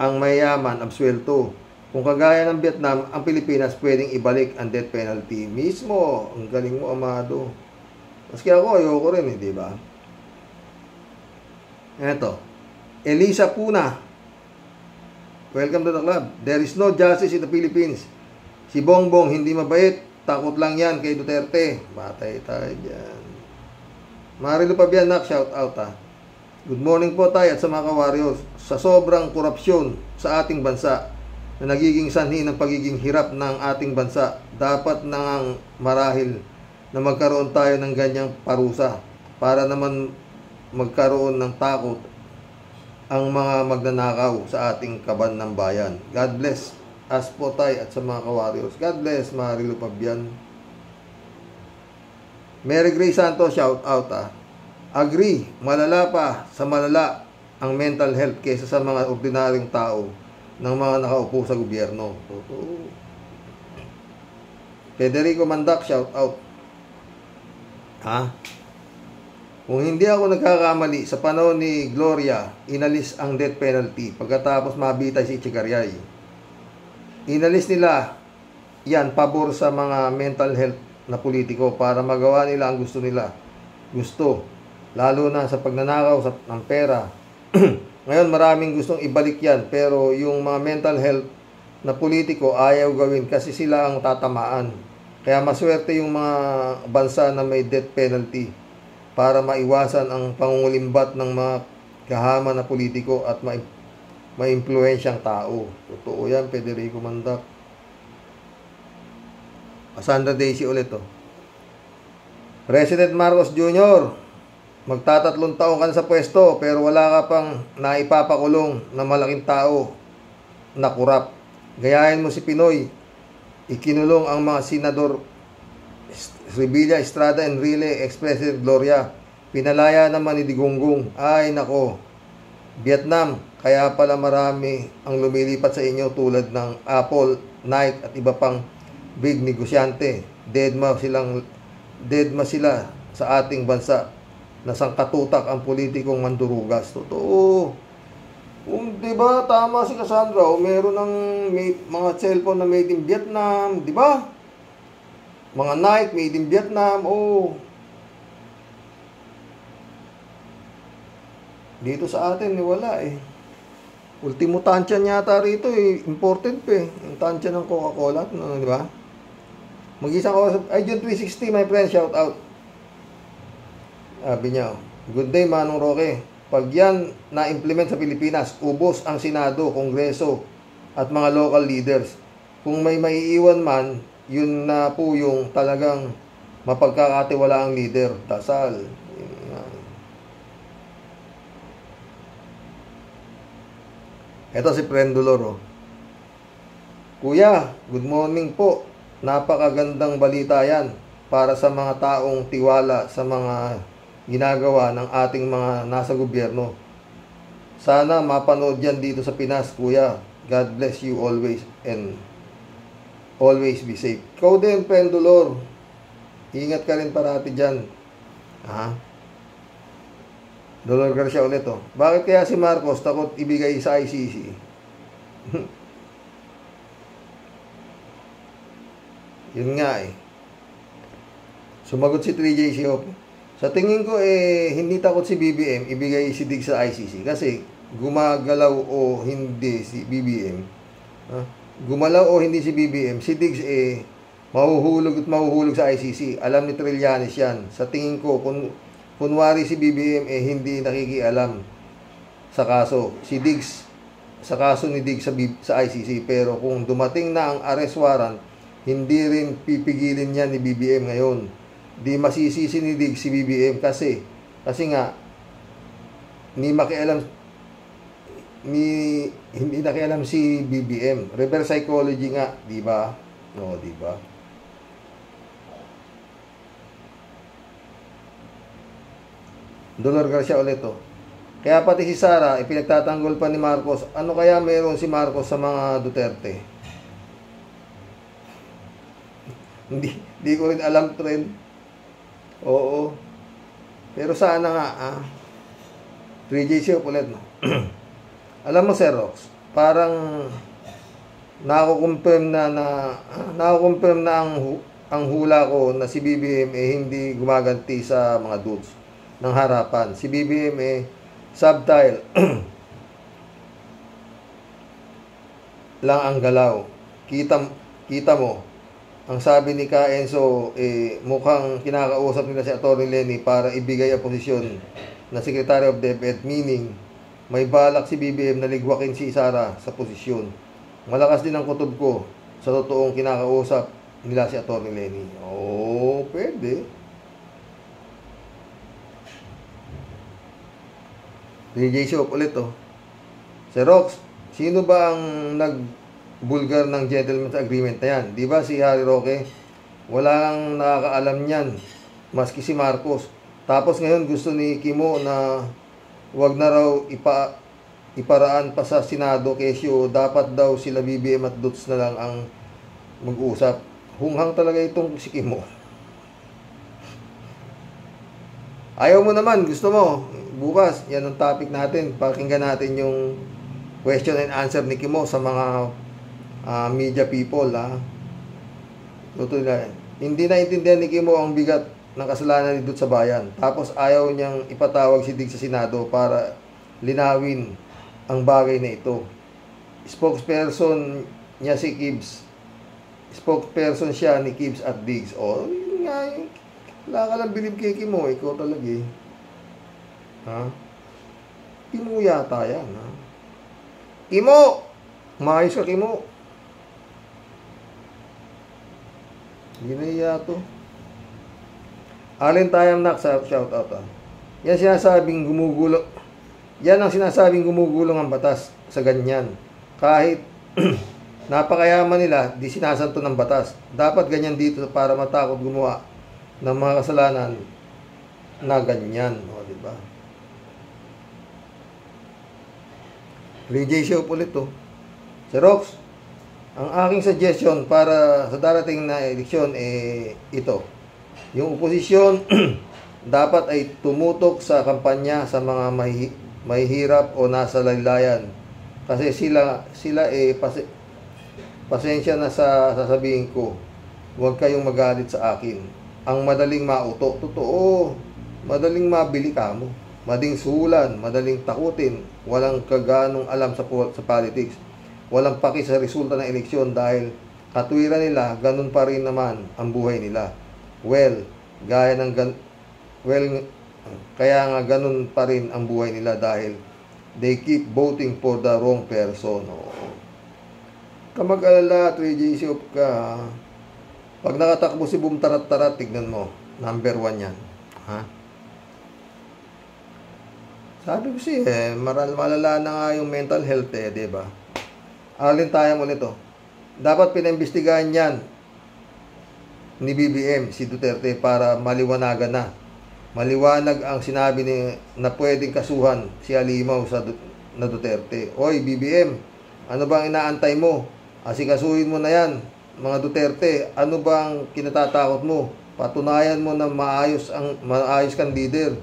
Ang mayaman, absuelto. Kung kagaya ng Vietnam, ang Pilipinas pwedeng ibalik ang death penalty. Mismo, ang galing mo, Amado. Maski ako, ayoko rin, di ba? Eto. Elisa Puna. Welcome to the club. There is no justice in the Philippines. Si Bongbong hindi mabait. Takot lang yan kay Duterte. Batay tayo dyan. Marilu Pabianak, shout out Good morning po tayo at sa mga kawaryos. Sa sobrang korupsyon sa ating bansa, na nagiging sanhi ng pagiging hirap ng ating bansa, dapat nang marahil na magkaroon tayo ng ganyang parusa para naman magkaroon ng takot ang mga magnanakaw sa ating kaban ng bayan. God bless us po tayo at sa mga kawaryos. God bless, Marilu Pabian. Mary Grace Santos, shout out Agree, malala pa sa malala ang mental health kaysa sa mga ordinaryong tao ng mga nakaupo sa gobyerno. Federico Mandak, shout out. Kung hindi ako nagkakamali, sa panahon ni Gloria, inalis ang death penalty pagkatapos mabitay si Echegaray. Inalis nila yan pabor sa mga mental health na politiko para magawa nila ang gusto nila. Gusto, lalo na sa pagnanakaw ng pera. Ngayon maraming gustong ibalik yan, pero yung mga mental health na politiko ayaw gawin kasi sila ang tatamaan. Kaya maswerte yung mga bansa na may death penalty para maiwasan ang pangungulimbat ng mga kahaman na politiko at maimpluwensyang tao. Totoo yan, Federico Mandak. Sandra Daisy ulit President Marcos Jr., magtatatlong taon ka na sa pwesto pero wala ka pang naipapakulong na malaking tao na kurap. Gayahin mo si Pinoy. Ikinulong ang mga senador Revilla, Estrada, Enrile, ex-President Gloria. Pinalaya naman ni Digonggong. Ay nako, Vietnam, kaya pala marami ang lumilipat sa inyo tulad ng Apple, Nike at iba pang big negosyante. Deadma sila sa ating bansa na sangkatutak ang politikong mandurugas. Totoo. Di ba, tama si Cassandra, meron ng mga cellphone na made in Vietnam, di ba? Mga Nike made in Vietnam, Dito sa atin, wala Ultimo tansya yata rito, imported pa yung tansya ng Coca-Cola, di ba? Mag-isang ko, June 360, my friend, shout out. Sabi niya, good day, Manong Roque. Pag yan na-implement sa Pilipinas, ubos ang Senado, Kongreso, at mga local leaders. Kung may maiiwan man, yun na po yung talagang mapagkakatiwalaang leader. Dasal. Ito si Prendolor, oh. Kuya, good morning po. Napakagandang balita yan para sa mga taong tiwala sa mga ginagawa ng ating mga nasa gobyerno. Sana mapanood yan dito sa Pinas, kuya. God bless you always and always be safe. Ikaw din, Pendulor. Ingat ka rin parati dyan. Dolor Garcia ulit, oh. Bakit kaya si Marcos takot ibigay sa ICC? Yun nga eh. Sumagot si 3J Siop. Sa tingin ko hindi takot si BBM ibigay si Diggs sa ICC kasi gumagalaw o hindi si BBM. Gumalaw o hindi si BBM, si Diggs mahuhulog at mahuhulog sa ICC. Alam ni Trillanes yan. Sa tingin ko, kunwari si BBM hindi nakikialam sa kaso. Si Diggs, sa kaso ni Diggs sa ICC. Pero kung dumating na ang arrest warrant, hindi rin pipigilin niya ni BBM ngayon. Di masisisi ni Diggs si BBM kasi nga hindi nakialam si BBM. Reverse psychology nga, di ba? No, di ba? Dolor Garcia ulit, oh. Kaya pati si Sara ipinagtatanggol pa ni Marcos. Ano kaya meron si Marcos sa mga Duterte? Hindi ko rin alam, trend. Oo. Pero sana nga, 3JC ulit, no? Alam mo, Sir Rox, parang nako-confirm na ang hula ko na si BBM hindi gumaganti sa mga dudes ng harapan. Si BBM subtle lang ang galaw. Kita mo, ang sabi ni Ka Enzo, mukhang kinakausap nila si Atty. Lenny para ibigay ang posisyon na Secretary of DepEd, meaning may balak si BBM na ligwakin si Sara sa posisyon. Malakas din ang kutob ko sa totoong kinakausap nila si Atty. Lenny. Oh, pwede. DJ Shop ulit, oh. Si Rox, sino ba ang nagbulgar ng gentleman's agreement na yan? Di ba si Harry Roque? Walang nakakaalam niyan, maski si Marcos. Tapos ngayon gusto ni Kimo na wag na raw iparaan pa sa Senado kesyo dapat daw sila BBM at Dots na lang ang mag-uusap. Hunghang talaga itong si Kimo. Ayaw mo naman, gusto mo. Bukas, yan ang topic natin. Pakinggan natin yung question and answer ni Kimo sa mga media people. Hindi naintindihan ni Kimo ang bigat ng kasalanan ni Dut sa bayan. Tapos ayaw niyang ipatawag si Diggs sa Senado para linawin ang bagay na ito. Spokesperson niya si Gibbs. Spokesperson siya ni Gibbs at Diggs. O, yun nga yun. Wala ka lang bilib kay Kimo. Ikaw talaga eh. Kimo yata yan. Kimo! Maayos ka, Kimo. Ginaya to. Alin tayong shout out. Yan sinasabing gumugulong. Yan ang sinasabing gumugulong ang batas sa ganyan. Kahit napakayaman nila, di sinasanto ng batas. Dapat ganyan dito para matakot gumawa ng mga kasalanan na ganyan. O, diba? DJ Show ulit to. Si Rox, ang aking suggestion para sa darating na eleksyon ito. Yung oposisyon dapat ay tumutok sa kampanya sa mga mahihirap o nasa laylayan. Kasi sila pasensya na sa sasabihin ko. Huwag kayong magalit sa akin. Ang madaling mauto, totoo. Madaling mabili ka mo. Madaling sulan, madaling takutin. Walang kaganong alam sa politics. Walang paki sa resulta ng eleksyon dahil katwiran nila, ganun pa rin naman ang buhay nila. Kaya nga ganun pa rin ang buhay nila dahil they keep voting for the wrong person. Kamag-alala, 3J Shop ka. Pag nakatakbo si Boom Tarat-Tarat, tignan mo. Number 1 yan. Sabi ko siya, malala na nga yung mental health di ba? Aralin tayo mo nito. Dapat pinaimbestigahan yan ni BBM, si Duterte, para maliwanagan na. Maliwanag ang sinabi na pwedeng kasuhan si Alimaw na Duterte. Oy, BBM, ano bang inaantay mo? Asikasuhin mo na yan, mga Duterte. Ano bang kinatatakot mo? Patunayan mo na maayos kang leader.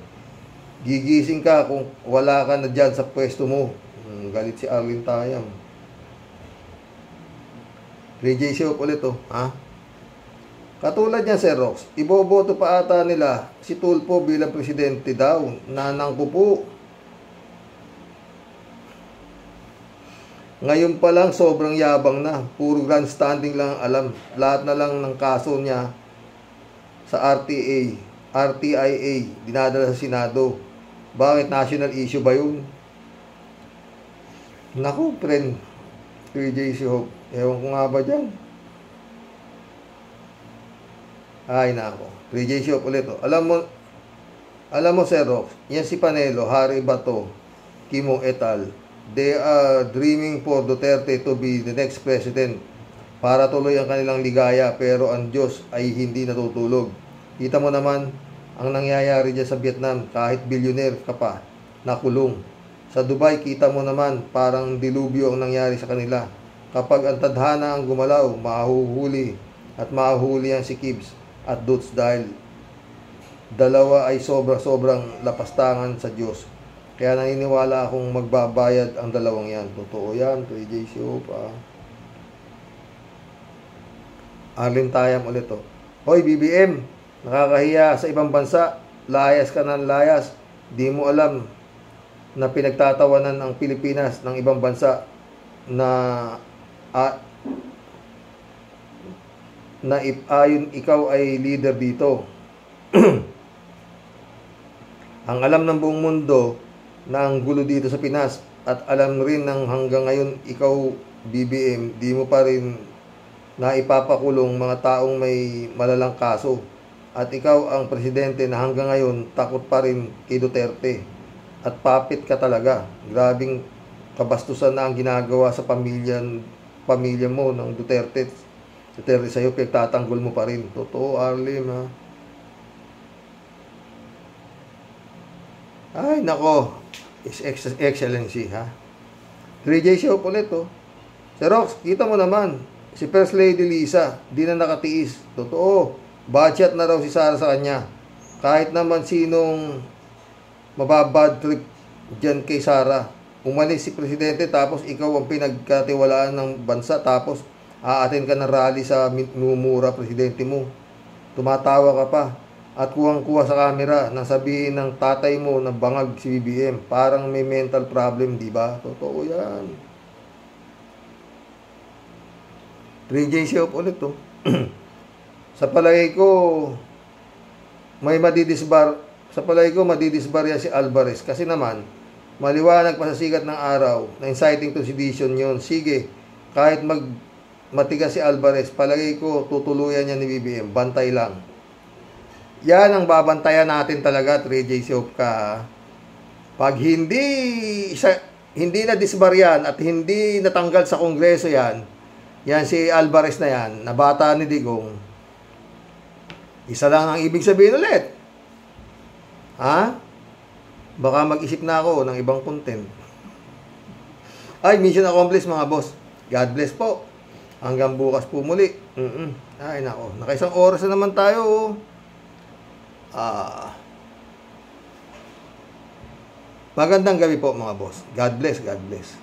Gigising ka kung wala ka na dyan sa pwesto mo. Galit si Arlene Tayam. J.C. ulit ha? Katulad niya, Sir Rox, iboboto pa ata nila si Tulfo bilang presidente daw. Nanang ko po. Ngayon pa lang sobrang yabang na. Puro grandstanding lang alam. Lahat na lang ng kaso niya sa RTIA dinadala sa Senado. Bakit national issue ba yun? Naku, friend, PJ Hope, ewan ko nga ba dyan? Ay, nako. PJ Hope ulit. Alam mo, Sir Rox, yan si Panelo, Harry Bato, Kimo et al. They are dreaming for Duterte to be the next president para tuloy ang kanilang ligaya, pero ang Diyos ay hindi natutulog. Kita mo naman ang nangyayari dyan sa Vietnam, kahit billionaire ka pa, nakulong. Sa Dubai, kita mo naman parang dilubyo ang nangyari sa kanila. Kapag ang tadhana ang gumalaw, mahuhuli ang si Gibbs at Dutz dahil dalawa ay sobrang lapastangan sa Diyos. Kaya naniniwala akong magbabayad ang dalawang yan. Totoo yan, PJ Shopa. Arlene Tayam ulit Hoy, BBM, nakakahiya sa ibang bansa. Layas ka ng layas. Di mo alam na pinagtatawanan ang Pilipinas ng ibang bansa na ayon ikaw ay leader dito. Ang alam ng buong mundo na ang gulo dito sa Pinas, at alam rin ng hanggang ngayon ikaw, BBM, di mo pa rin na ipapakulong mga taong may malalang kaso, at ikaw ang presidente na hanggang ngayon takot pa rin kay Duterte, at papit ka talaga. Grabing kabastusan na ang ginagawa sa pamilya mo ng Duterte sa'yo, pinagtatanggol mo pa rin. Totoo, Arlene, ha? Ay, nako. His Excellency, ha? 3J show ulit, Sir Rox, kita mo naman, si First Lady Lisa, di na nakatiis. Totoo, budget na raw si Sara sa kanya. Kahit naman sinong mababad trip dyan kay Sara. Umalis si Presidente, tapos ikaw ang pinagkatiwalaan ng bansa, tapos aatin ka ng rally sa minumura Presidente mo. Tumatawa ka pa. At kuwang-kuwa sa camera nang sabihin ng tatay mo na bangag si BBM. Parang may mental problem, di ba? Totoo yan. 3J Shop ulit, Sa palagay ko, madidisbar yan si Alvarez. Kasi naman, maliwanag pa sa sikat ng araw na inciting to sedition yun. Sige, kahit matigas si Alvarez, palagay ko tutuluyan niya ni BBM. Bantay lang. Yan ang babantayan natin talaga, 3J Shop ka. Pag hindi na disbar yan at hindi natanggal sa Kongreso yan si Alvarez na yan, na bata ni Digong, isa lang ang ibig sabihin ulit. Ha? Baka mag-isip na ako ng ibang content. Ay, mission accomplished mga boss. God bless po. Hanggang bukas po muli. Ay, nako. Nakaisang oras na naman tayo. Magandang gabi po mga boss. God bless, God bless.